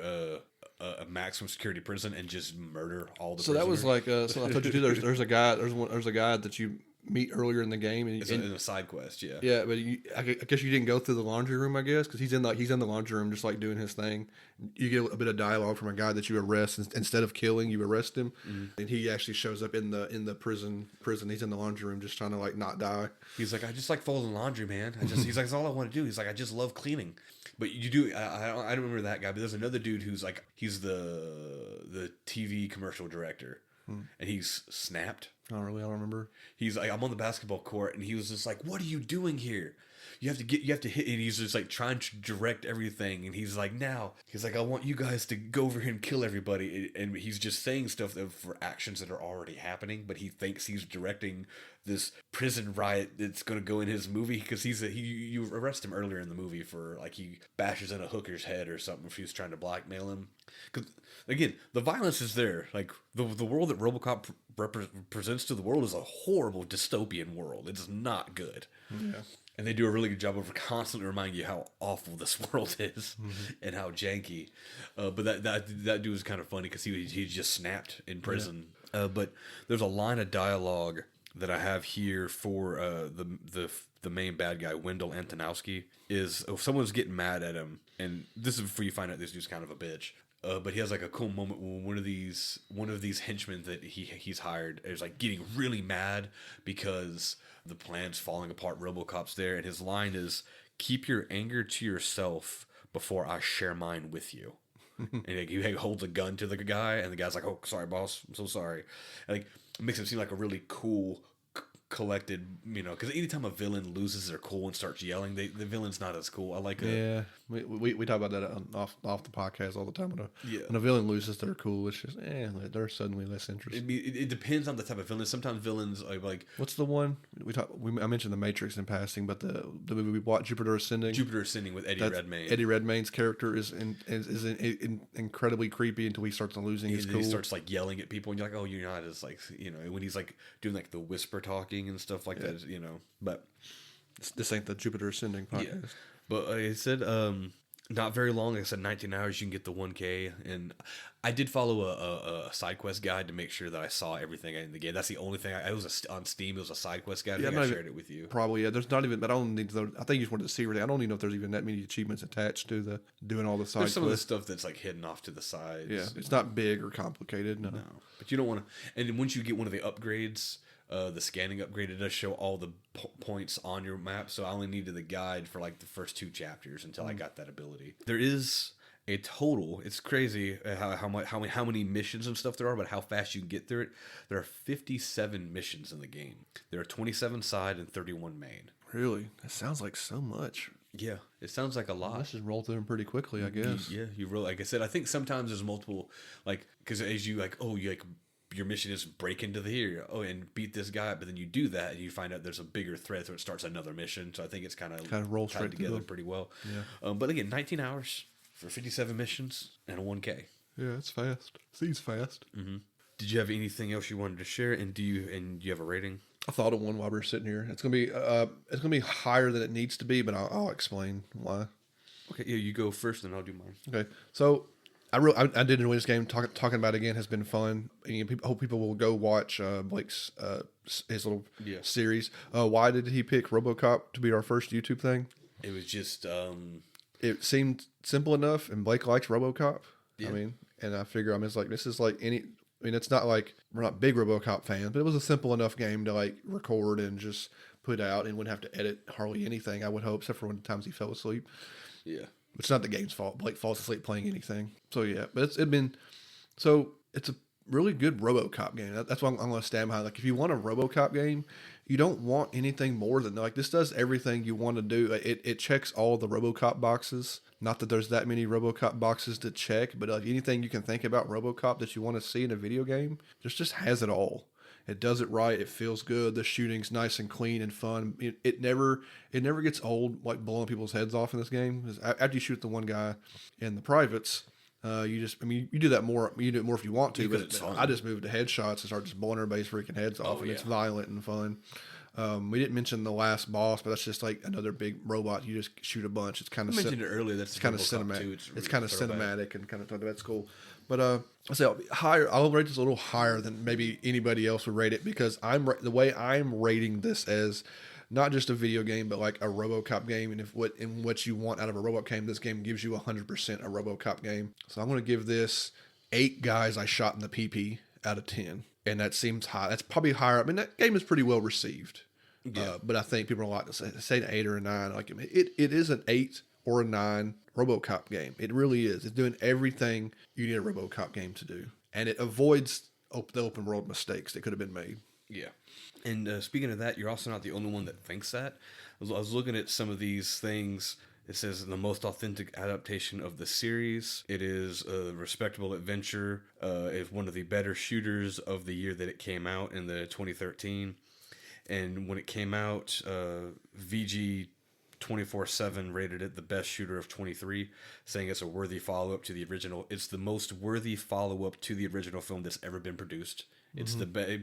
a maximum security prison and just murder all the prisoners.
That was like, so I told you too, there's a guy that you meet earlier in the game, and
it's in a side quest, yeah.
Yeah, but I guess you didn't go through the laundry room, I guess, because he's in the laundry room just like doing his thing. You get a bit of dialogue from a guy that you arrest. Instead of killing, you arrest him, and he actually shows up in the prison. He's in the laundry room just trying to like not die.
He's like, I just like folding laundry, man. He's like, that's all I want to do. He's like, I just love cleaning. But you do. I don't remember that guy. But there's another dude who's like he's the TV commercial director, and he's snapped.
I don't remember.
He's like, I'm on the basketball court, and he was just like, "What are you doing here? You have to hit." And he's just like trying to direct everything, and he's like, I want you guys to go over here and kill everybody, and he's just saying stuff for actions that are already happening, but he thinks he's directing this prison riot that's going to go in his movie because you arrest him earlier in the movie for like he bashes in a hooker's head or something if he was trying to blackmail him. Because again, the violence is there. Like the world that RoboCop presents to the world is a horrible dystopian world. It's not good.
Yeah.
And they do a really good job of constantly reminding you how awful this world is and how janky. But that dude was kind of funny because he just snapped in prison. Yeah. But there's a line of dialogue that I have here for the main bad guy, Wendell Antonowski, is if someone's getting mad at him, and this is before you find out this dude's kind of a bitch. But he has like a cool moment when one of these henchmen that he's hired is like getting really mad because the plan's falling apart. RoboCop's there, and his line is, "Keep your anger to yourself before I share mine with you." And he holds a gun to the guy, and the guy's like, "Oh, sorry, boss. I'm so sorry." And like it makes him seem like a really cool, collected, because anytime a villain loses their cool and starts yelling, the villain's not as cool. I like it.
Yeah, we talk about that off the podcast all the time. When a villain loses their cool, it's just they're suddenly less interesting.
It depends on the type of villain. Sometimes villains are like
what's the one I mentioned the Matrix in passing, but the movie we watched, Jupiter Ascending.
Jupiter Ascending with Eddie Redmayne.
Eddie Redmayne's character is incredibly creepy until he starts losing his cool.
He starts like yelling at people, and you're like, oh, you're not as like when he's like doing like the whisper talking and stuff like that, but
this ain't the Jupiter Ascending podcast.
Yeah. But I said not very long. I said 19 hours you can get the 1K, and I did follow a side quest guide to make sure that I saw everything in the game. That's the only thing. I was on Steam. It was a side quest guide. I shared it with you.
Probably, yeah. There's not even. But I don't need to. I think you just wanted to see everything. I don't even know if there's even that many achievements attached to the doing all the side.
There's some of the stuff that's like hidden off to the sides.
Yeah, it's not big or complicated. No,
but you don't want to. And then once you get one of the upgrades. The scanning upgrade, it does show all the points on your map, so I only needed the guide for like the first 2 chapters until I got that ability. There is a total. It's crazy how many missions and stuff there are, but how fast you can get through it. There are 57 missions in the game. There are 27 side and 31 main.
Really? That sounds like so much.
Yeah, it sounds like a lot.
Let's just roll through them pretty quickly, I guess.
Yeah, you really, like I said, I think sometimes there's multiple, like, because as you like, your mission is break into here, and beat this guy up, but then you do that and you find out there's a bigger threat, so it starts another mission. So I think it's kind of
rolls
tied together pretty well. Yeah. But again, 19 hours for 57 missions and a 1K.
Yeah, it's fast. Seems fast.
Mm-hmm. Did you have anything else you wanted to share? And do you have a rating?
I thought of one while we were sitting here. It's gonna be higher than it needs to be, but I'll explain why.
Okay, yeah, you go first, then I'll do mine.
Okay, so. I did enjoy this game. Talking about it again has been fun. And I hope people will go watch Blake's his little series. Why did he pick RoboCop to be our first YouTube thing?
It was just
it seemed simple enough, and Blake likes RoboCop.
Yeah.
And I figure it's like this is like any. It's not like we're not big RoboCop fans, but it was a simple enough game to like record and just put out, and wouldn't have to edit hardly anything. I would hope, except for when the times he fell asleep.
Yeah.
It's not the game's fault. Blake falls asleep playing anything. So yeah, but it's a really good RoboCop game. That's why I'm going to stand behind. Like if you want a RoboCop game, you don't want anything more than like this does everything you want to do. It checks all the RoboCop boxes. Not that there's that many RoboCop boxes to check, but anything you can think about RoboCop that you want to see in a video game, just has it all. It does it right. It feels good. The shooting's nice and clean and fun. It never gets old, like blowing people's heads off in this game. After you shoot the one guy in the privates, you do that more. You do it more if you want to. But I just moved to headshots and start just blowing everybody's freaking heads off, and it's violent and fun. We didn't mention the last boss, but that's just like another big robot. You just shoot a bunch. It's kind of
mentioned it earlier. That's
kind of cinematic. It's kind of cinematic and kind of that's cool. But I say higher. I'll rate this a little higher than maybe anybody else would rate it because the way I'm rating this as not just a video game, but like a RoboCop game. And what you want out of a RoboCop game, this game gives you 100% a RoboCop game. So I'm going to give this 8 guys I shot in the PP out of 10. And that seems high. That's probably higher. I mean, that game is pretty well received. Yeah. But I think people are like to say an 8 or a 9. Like it is an 8 or a 9 RoboCop game. It really is. It's doing everything you need a RoboCop game to do, and it avoids the open world mistakes that could have been made.
Yeah. And speaking of that, you're also not the only one that thinks that. I was looking at some of these things. It says the most authentic adaptation of the series. It is a respectable adventure. It's one of the better shooters of the year that it came out in the 2013. And when it came out, VG 24/7 rated it the best shooter of 23, saying it's a worthy follow-up to the original. It's the most worthy follow-up to the original film that's ever been produced. It's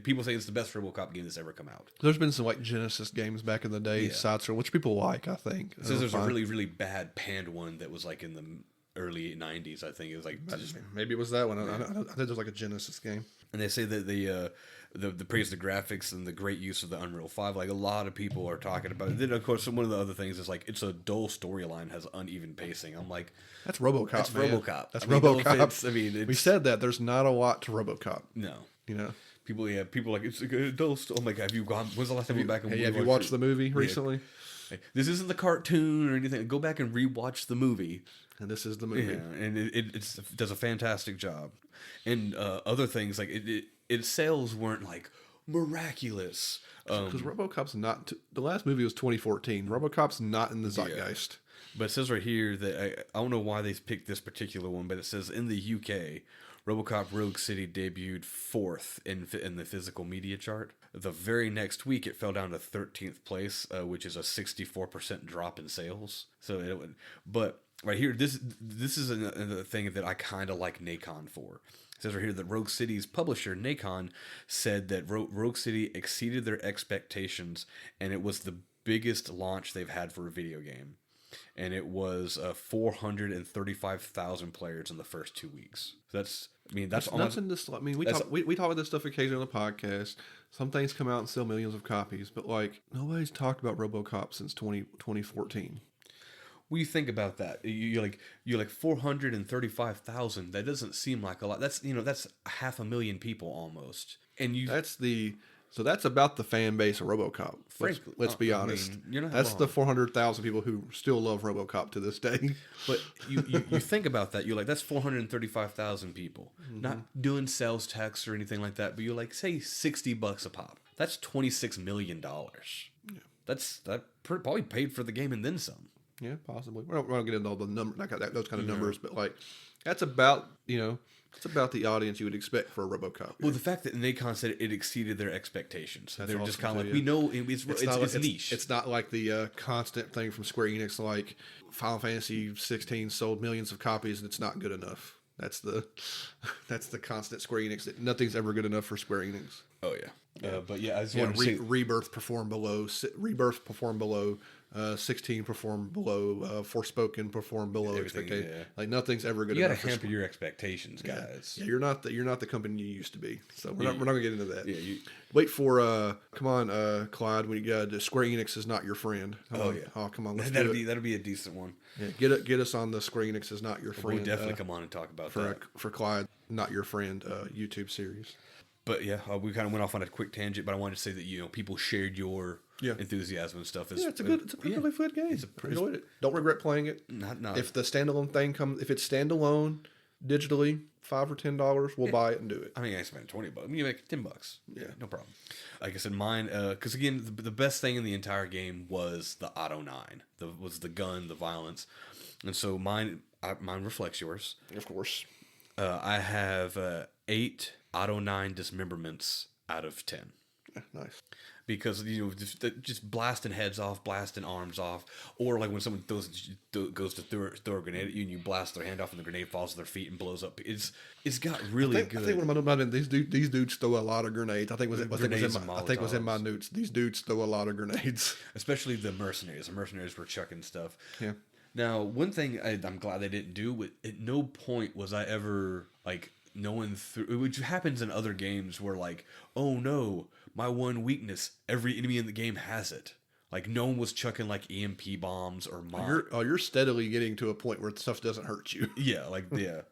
people say it's the best RoboCop game that's ever come out.
There's been some like Genesis games back in the day, which people like, I think.
So there's a really, really bad panned one that was like in the early 90s, I think. It was like...
Maybe it was that one. I think there's like a Genesis game.
And they say that the praise the graphics and the great use of the Unreal 5. Like, a lot of people are talking about it. Then, of course, one of the other things is, like, it's a dull storyline, has uneven pacing. I'm like...
That's RoboCop,
That's
man.
RoboCop.
That's RoboCop.
I mean,
we said that. There's not a lot to RoboCop.
No.
You know?
People like, it's a dull oh my God, have you gone... When's the last time you back and
have you watched the movie recently?
Hey, this isn't the cartoon or anything. Go back and rewatch the movie.
And this is the movie.
Yeah, and it does a fantastic job. And other things, like, its sales weren't, like, miraculous.
Because RoboCop's not... the last movie was 2014. RoboCop's not in the zeitgeist.
Yeah. But it says right here that... I don't know why they picked this particular one, but it says in the UK... Robocop Rogue City debuted 4th in the physical media chart. The very next week, it fell down to 13th place, which is a 64% drop in sales. So, but right here, this is a thing that I kind of like Nacon for. It says right here that Rogue City's publisher, Nacon, said that Rogue City exceeded their expectations, and it was the biggest launch they've had for a video game. And it was 435,000 players in the first 2 weeks. So that's almost
nothing. We talk about this stuff occasionally on the podcast. Some things come out and sell millions of copies, but like nobody's talked about RoboCop since 2014.
When you think about that, you're like 435,000. That doesn't seem like a lot. That's 500,000 people almost. And that's about the fan base of RoboCop. Frankly,
let's be honest.
You're not
that's
wrong.
the 400,000 people who still love RoboCop to this day.
But you think about that. You're like, that's 435,000 people. Mm-hmm. Not doing sales tax or anything like that. But you're like, say $60 a pop. That's $26 million. Yeah. That probably paid for the game and then some.
Yeah, possibly. We're not getting into all the numbers, those kind of numbers, but like that's about it's about the audience you would expect for a RoboCop.
Well, the fact that Nacon said it exceeded their expectations. They're
awesome
just kind of like,
too,
we know it's niche.
It's not like the constant thing from Square Enix, like Final Fantasy 16 sold millions of copies and it's not good enough. That's the constant Square Enix. That nothing's ever good enough for Square Enix.
Oh yeah. But yeah, I just want to say
Rebirth performed below. 16 performed below. Forspoken performed below expectations. Yeah. Like nothing's ever good enough.
You gotta hamper your expectations, guys.
Yeah, you're not the company you used to be. So we're not gonna get into that.
Yeah,
wait for come on, Clyde. When you Square Enix is not your friend. Come on.
That'll be a decent one.
Yeah, get us on the Square Enix is not your friend.
We'll definitely come on and talk about that
for Clyde, not your friend. YouTube series.
But yeah, we kind of went off on a quick tangent, but I wanted to say that people shared your enthusiasm and stuff.
It's a really fun game. Enjoyed it. Don't regret playing it.
Not
if the standalone thing comes, if it's standalone digitally, $5 or $10, we'll buy it and do it.
I mean, I spent $20. I mean, you make $10.
Yeah,
no problem. Like I said, mine because again, the best thing in the entire game was the Auto 9. Was the gun, the violence, and so mine reflects yours,
of course.
I have 8 Auto 9 dismemberments out of 10.
Yeah, nice.
Because just blasting heads off, blasting arms off, or like when someone goes to throw a grenade at you and you blast their hand off and the grenade falls to their feet and blows up. It's got really good.
I think one of my these dudes throw a lot of grenades. I think was in my notes. These dudes throw a lot of grenades,
especially the mercenaries. The mercenaries were chucking stuff.
Yeah.
Now, one thing I'm glad they didn't do. At no point was I ever like knowing through, which happens in other games where like, oh no, my one weakness, every enemy in the game has it. Like no one was chucking like EMP bombs or
you're steadily getting to a point where stuff doesn't hurt you.
Yeah, like yeah.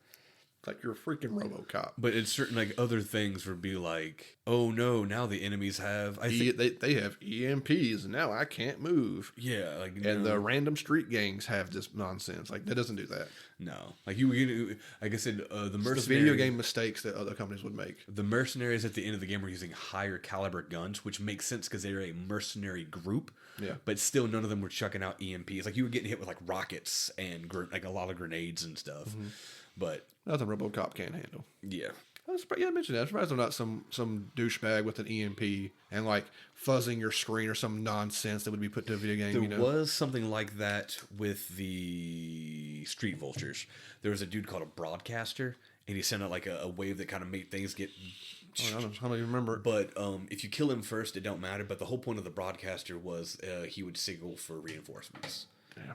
Like you're a freaking Robocop.
But it's certain like other things would be like, oh no, now the enemies have
They have EMPs and now I can't move.
Yeah, like
and the random street gangs have this nonsense. Like that doesn't do that.
No, like you would get, like I said, the mercenaries.
The video game mistakes that other companies would make.
The mercenaries at the end of the game were using higher caliber guns, which makes sense because they're a mercenary group.
Yeah, but
still, none of them were chucking out EMPs. Like you were getting hit with like rockets and like a lot of grenades and stuff. Mm-hmm. But
nothing RoboCop can't handle.
Yeah.
I mentioned that. I'm surprised I'm not some douchebag with an EMP and like fuzzing your screen or some nonsense that would be put to a video game.
There was something like that with the Street Vultures. There was a dude called a broadcaster, and he sent out like a wave that kind of made things get.
I don't even remember.
But if you kill him first, it don't matter. But the whole point of the broadcaster was he would signal for reinforcements.
Yeah.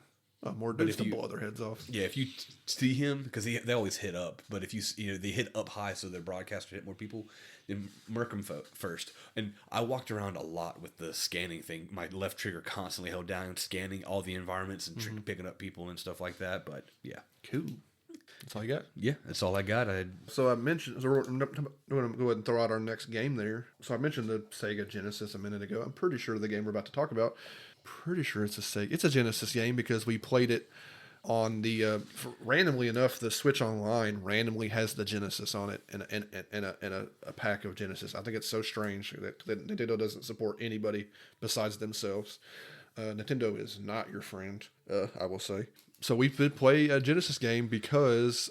More dudes to blow their heads off.
Yeah, if you see him, because they always hit up, but if they hit up high so their broadcaster hit more people, then murk them first. And I walked around a lot with the scanning thing. My left trigger constantly held down, scanning all the environments and picking up people and stuff like that. But yeah.
Cool. That's all you got?
Yeah, that's all I got.
So I mentioned, we're going to go ahead and throw out our next game there. So I mentioned the Sega Genesis a minute ago. I'm pretty sure the game we're about to talk about, pretty sure it's a Sega. It's a Genesis game because we played it on the randomly enough. The Switch Online randomly has the Genesis on it and a pack of Genesis. I think it's so strange that Nintendo doesn't support anybody besides themselves. Nintendo is not your friend, I will say. So we did play a Genesis game because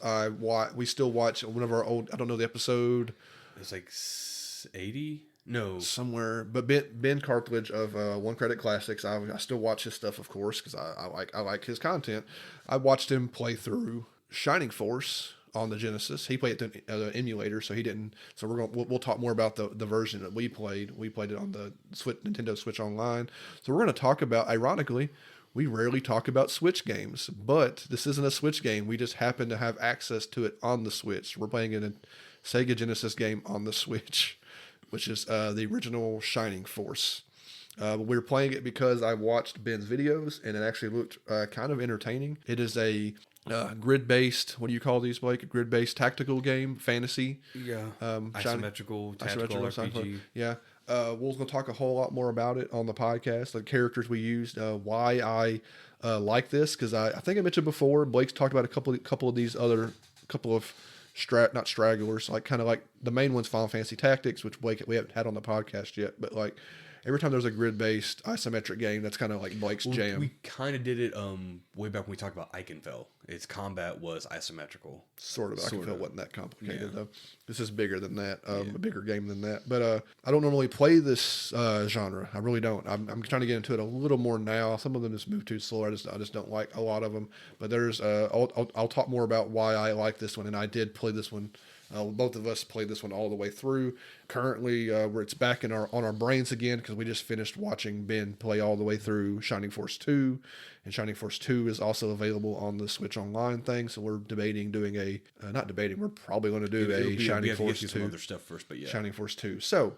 we still watch one of our old. I don't know the episode.
It's like 80. No,
somewhere, but Ben Cartledge of One Credit Classics. I still watch his stuff, of course, because I like his content. I watched him play through Shining Force on the Genesis. He played it the emulator, so he didn't. So we'll talk more about the version that we played. We played it on the Nintendo Switch Online. So we're going to talk about. Ironically, we rarely talk about Switch games, but this isn't a Switch game. We just happen to have access to it on the Switch. We're playing a Sega Genesis game on the Switch, which is the original Shining Force. We were playing it because I watched Ben's videos, and it actually looked kind of entertaining. It is a grid-based, what do you call these, Blake? A grid-based tactical game, fantasy.
Yeah. Isometrical, tactical RPG.
Yeah. We're going to talk a whole lot more about it on the podcast, the characters we used, why I like this, because I think I mentioned before, Blake's talked about a couple of these other, not stragglers, like kind of like the main one's Final Fantasy Tactics, which Blake we haven't had on the podcast yet, but like every time there's a grid-based isometric game, that's kind of like Blake's jam.
We kind of did it way back when we talked about Eichenfeld. Its combat was isometrical.
Sort of. Eichenfeld wasn't that complicated, though. This is bigger than that, a bigger game than that. But I don't normally play this genre. I really don't. I'm trying to get into it a little more now. Some of them just move too slow. I just don't like a lot of them. But there's I'll talk more about why I like this one, and I did play this one. Both of us played this one all the way through. Currently, where it's back on our brains again because we just finished watching Ben play all the way through Shining Force 2, and Shining Force 2 is also available on the Switch Online thing. So we're debating doing we're probably going to do a Shining Force 2.
Some other stuff first, but yeah,
Shining Force 2. So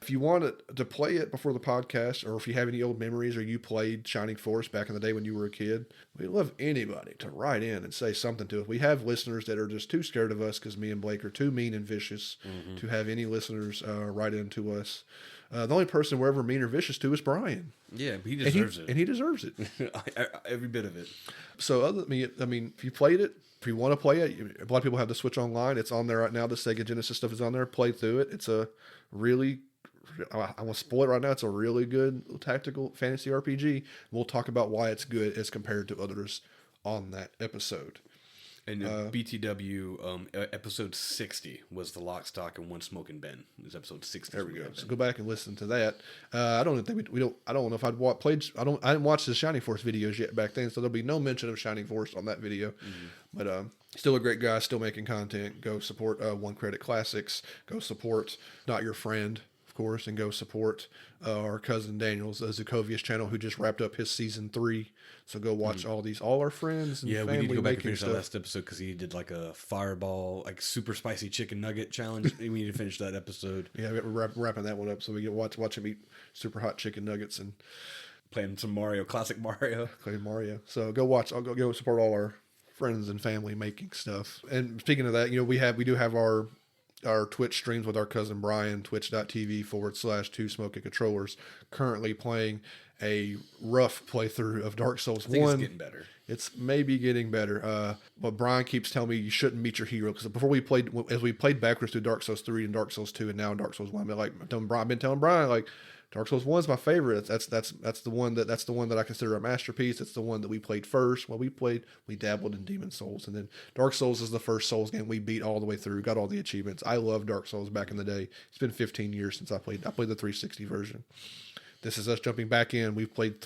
if you want to play it before the podcast, or if you have any old memories, or you played Shining Force back in the day when you were a kid, we'd love anybody to write in and say something to us. We have listeners that are just too scared of us because me and Blake are too mean and vicious to have any listeners write in to us. The only person we're ever mean or vicious to is Brian.
Yeah, he deserves it.
And he deserves it.
Every bit of it.
So if you played it, if you want to play it, a lot of people have the Switch Online. It's on there right now. The Sega Genesis stuff is on there. Play through it. It's a really... I want to spoil it right now. It's a really good tactical fantasy RPG. We'll talk about why it's good as compared to others on that episode.
And BTW episode 60 was the Lock, Stock, and One Smoking Ben. It was episode 60.
There we go. So go back and listen to that. I don't think we don't. I don't know if I'd played. I didn't watch the Shining Force videos yet back then, so there'll be no mention of Shining Force on that video. But still a great guy, still making content. Go support One Credit Classics. Go support Not Your Friend, course, and go support our cousin Daniel's Zukovia's channel, who just wrapped up his season 3. So go watch all our friends and family.
We need to go back and finish that last episode because he did like a fireball, like super spicy chicken nugget challenge. We need to finish that episode.
Yeah, we're wrapping that one up so we get watch him eat super hot chicken nuggets and
playing some Mario, classic Mario.
Playing Mario. So go watch. I'll go support all our friends and family making stuff. And speaking of that, we do have our Twitch streams with our cousin Brian, twitch.tv/2 Smoking Controllers, currently playing a rough playthrough of Dark Souls 1.
It's getting better.
It's maybe getting better. But Brian keeps telling me you shouldn't meet your hero, because before we played backwards through Dark Souls 3 and Dark Souls 2 and now Dark Souls 1, I've been telling Brian, like, Dark Souls 1 is my favorite. That's the one that I consider a masterpiece. It's the one that we played first. Well, we dabbled in Demon Souls, and then Dark Souls is the first Souls game we beat all the way through, got all the achievements. I love Dark Souls back in the day. It's been 15 years since I played the 360 version. This is us jumping back in. We've played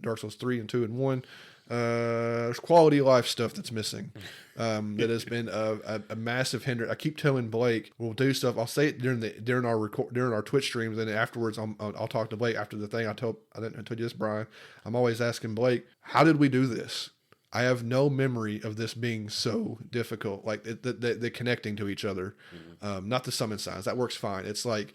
Dark Souls 3 and 2 and 1. There's quality of life stuff that's missing. That has been a massive hindrance. I keep telling Blake we'll do stuff. I'll say it during our Twitch streams, and then afterwards I'll talk to Blake after the thing. I told you this, Brian. I'm always asking Blake, how did we do this? I have no memory of this being so difficult. Like the connecting to each other, not the summon signs. That works fine. It's like,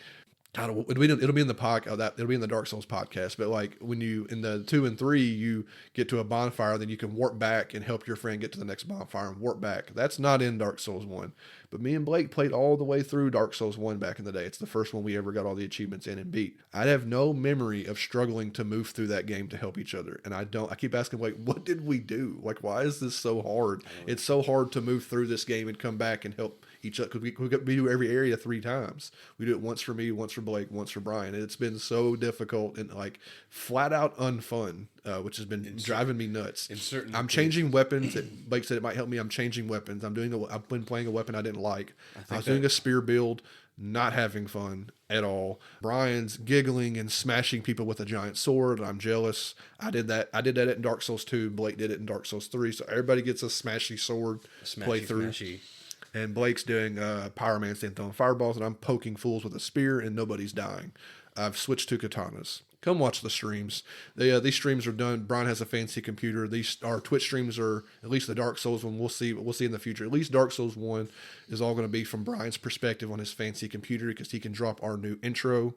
it'll be in the podcast. It'll be in the Dark Souls podcast. But like when you in the 2 and 3, you get to a bonfire, then you can warp back and help your friend get to the next bonfire and warp back. That's not in Dark Souls 1. But me and Blake played all the way through Dark Souls 1 back in the day. It's the first one we ever got all the achievements in and beat. I have no memory of struggling to move through that game to help each other. And I keep asking, like, what did we do? Like, why is this so hard? It's so hard to move through this game and come back and help each other, because we do every area 3 times. We do it once for me, once for Blake, once for Brian. And it's been so difficult and like flat out unfun, which has been driving me nuts. I'm changing weapons. Blake said it might help me. I'm changing weapons. I've been playing a weapon I didn't like. I was doing a spear build, not having fun at all. Brian's giggling and smashing people with a giant sword. I'm jealous. I did that in Dark Souls 2. Blake did it in Dark Souls 3. So everybody gets a smashy sword playthrough. Smashy. And Blake's doing pyromancy and throwing fireballs, and I'm poking fools with a spear, and nobody's dying. I've switched to katanas. Come watch the streams. These streams are done. Brian has a fancy computer. Our Twitch streams are, at least the Dark Souls one, we'll see in the future. At least Dark Souls 1 is all going to be from Brian's perspective on his fancy computer, because he can drop our new intro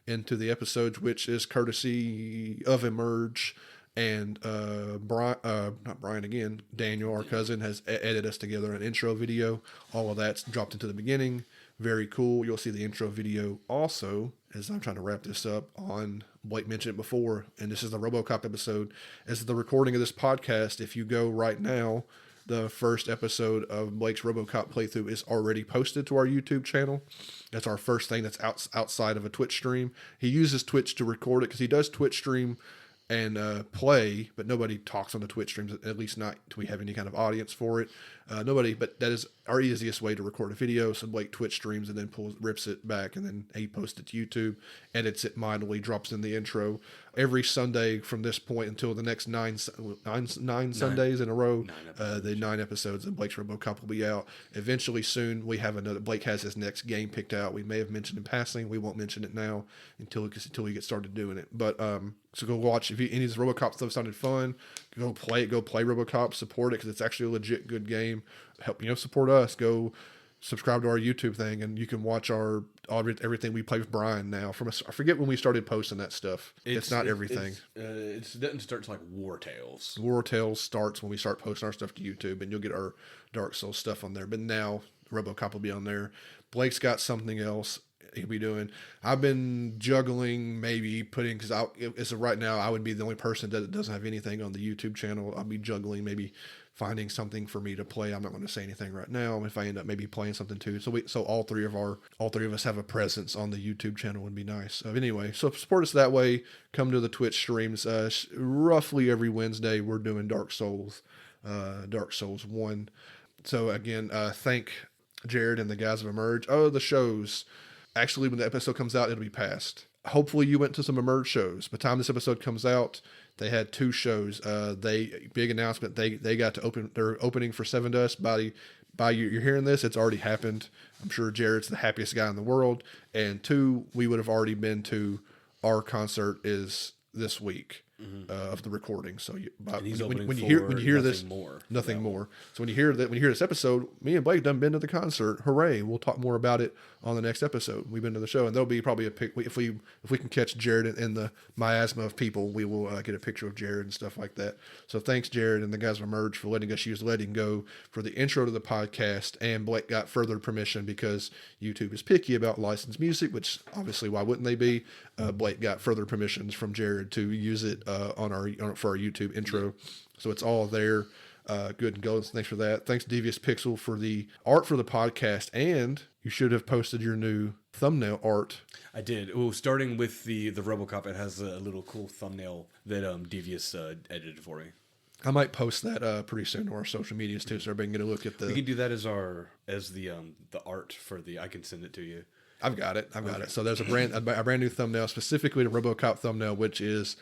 into the episodes, which is courtesy of Emerge. And not Brian again, Daniel, our cousin, has edited us together an intro video. All of that's dropped into the beginning. Very cool. You'll see the intro video also, as I'm trying to wrap this up, on, Blake mentioned it before, and this is the Robocop episode. As the recording of this podcast, if you go right now, the first episode of Blake's Robocop playthrough is already posted to our YouTube channel. That's our first thing that's outside of a Twitch stream. He uses Twitch to record it, because he does Twitch stream and play, but nobody talks on the Twitch streams, at least not till we have any kind of audience for it. But that is our easiest way to record a video. So Blake Twitch streams and then rips it back, and then he posts it to YouTube, edits it mildly, drops in the intro. Every Sunday from this point until the next nine Sundays in a row, the 9 episodes of Blake's Robocop will be out. Eventually soon, we have another. Blake has his next game picked out. We may have mentioned in passing. We won't mention it now until we get started doing it. But so go watch. If any of this Robocop stuff sounded fun, go play it. Go play Robocop. Support it, because it's actually a legit good game. Help support us. Go subscribe to our YouTube thing, and you can watch everything we play with Brian now. I forget when we started posting that stuff. It's not everything.
It doesn't start like War Tales.
War Tales starts when we start posting our stuff to YouTube, and you'll get our Dark Souls stuff on there. But now Robocop will be on there. Blake's got something else he'll be doing. I've been juggling, maybe putting, because right now I would be the only person that doesn't have anything on the YouTube channel. I'll be juggling, maybe finding something for me to play. I'm not going to say anything right now. If I end up maybe playing something too, so all three of us have a presence on the YouTube channel would be nice. Anyway, so support us that way. Come to the Twitch streams. Roughly every Wednesday we're doing Dark Souls 1. So again, thank Jared and the guys of Emerge. The shows. Actually, when the episode comes out, it'll be past. Hopefully you went to some Emerge shows. By the time this episode comes out, they had 2 shows. Big announcement. They got to open. They're opening for Seven Dust. By you're hearing this, it's already happened. I'm sure Jared's the happiest guy in the world. And 2, we would have already been to. Our concert is this week. of the recording. So
And he's opening
when you
for
hear
Nothing
this,
More.
nothing more. So when you hear this episode, me and Blake done been to the concert. Hooray! We'll talk more about it on the next episode. We've been to the show, and there'll be probably a pic. If we can catch Jared in the miasma of people, we will get a picture of Jared and stuff like that. So thanks, Jared and the guys from Emerge for letting us use Letting Go for the intro to the podcast. And Blake got further permission because YouTube is picky about licensed music, which obviously why wouldn't they be? Blake got further permissions from Jared to use it for our YouTube intro. So it's all there. Good and go. Thanks for that. Thanks Devious.Pixel for the art for the podcast. And you should have posted your new thumbnail art.
I did. Well, starting with the Robocop, it has a little cool thumbnail that Devious edited for me.
I might post that pretty soon to our social medias too, so everybody can get a look at the.
We can do that as the art for the. I can send it to you.
I've got it. So there's a brand new thumbnail specifically to Robocop thumbnail, which is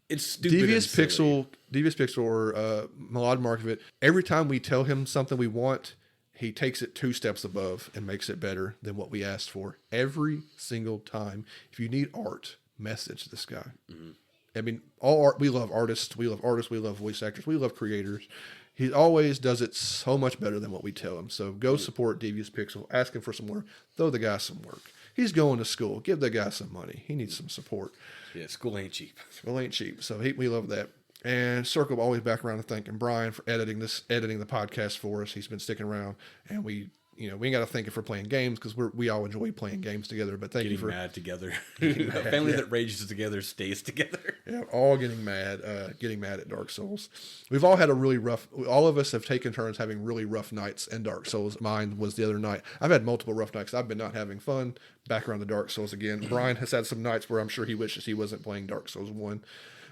it's stupid.
Devious.Pixel or Malad Markovic. Every time we tell him something we want, he takes it 2 steps above and makes it better than what we asked for. Every single time. If you need art, message this guy. Mm-hmm. I mean, all art. We love artists. We love voice actors. We love creators. He always does it so much better than what we tell him. So go support Devious.Pixel. Ask him for some work. Throw the guy some work. He's going to school. Give the guy some money. He needs some support.
Yeah, school ain't cheap.
School ain't cheap. So we love that. And circle always back around to thanking Brian for editing the podcast for us. He's been sticking around, and we ain't got to thank him for playing games because we all enjoy playing games together. But thank you for
mad together. A family that rages together stays together.
Yeah, all getting mad at Dark Souls. We've all had all of us have taken turns having really rough nights in Dark Souls. Mine was the other night. I've had multiple rough nights. I've been not having fun. Back around the Dark Souls again. Brian has had some nights where I'm sure he wishes he wasn't playing Dark Souls 1.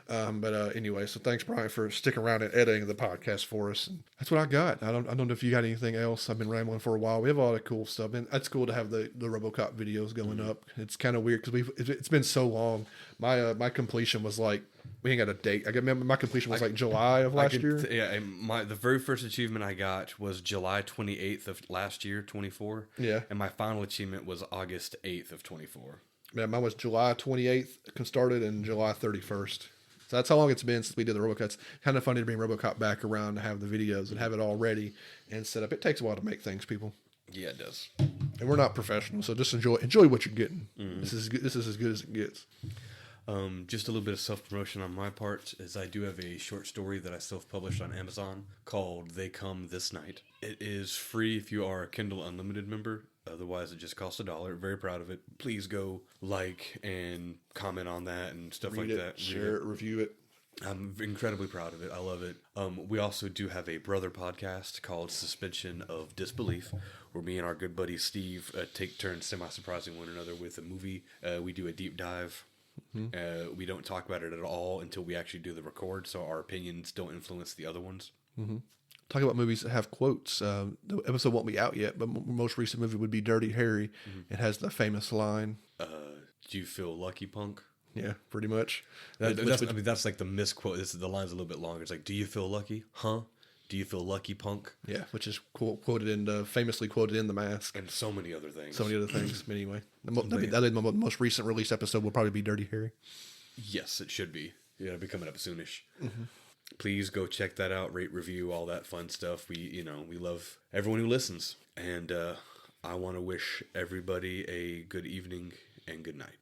Anyway, so thanks, Brian, for sticking around and editing the podcast for us. And that's what I got. I don't know if you got anything else. I've been rambling for a while. We have a lot of cool stuff, and it's cool to have the RoboCop videos going up. It's kind of weird because it's been so long. My completion was like, we ain't got a date. I remember my completion was like July of last year.
The very first achievement I got was July 28th of last year, 24.
Yeah, and
my final achievement was August 8th of 24.
Yeah, mine was July 28th. Started in July 31st. So that's how long it's been since we did the RoboCop. It's kind of funny to bring RoboCop back around to have the videos and have it all ready and set up. It takes a while to make things, people.
Yeah, it does.
And we're not professionals, so just enjoy what you're getting. Mm-hmm. This is as good as it gets.
Just a little bit of self-promotion on my part, is I do have a short story that I self-published on Amazon called They Come This Night. It is free if you are a Kindle Unlimited member. Otherwise, it just costs $1. Very proud of it. Please go like and comment on that and stuff like that.
Share it, review it.
I'm incredibly proud of it. I love it. We also do have a brother podcast called Suspension of Disbelief, where me and our good buddy Steve take turns semi-surprising one another with a movie. We do a deep dive. Mm-hmm. We don't talk about it at all until we actually do the record, so our opinions don't influence the other ones.
Mm-hmm. Talk about movies that have quotes. The episode won't be out yet, but most recent movie would be Dirty Harry. Mm-hmm. It has the famous line,
"Do you feel lucky, punk?"
Yeah, pretty much.
That's like the misquote. The line's a little bit longer. It's like, "Do you feel lucky? Huh? Do you feel lucky, punk?"
Yeah, which is famously quoted in The Mask,
and so many other things.
But anyway, the most recent release episode will probably be Dirty Harry.
Yes, it should be. Yeah, it'll be coming up soonish.
Mm-hmm.
Please go check that out, rate, review, all that fun stuff. We love everyone who listens. And I want to wish everybody a good evening and good night.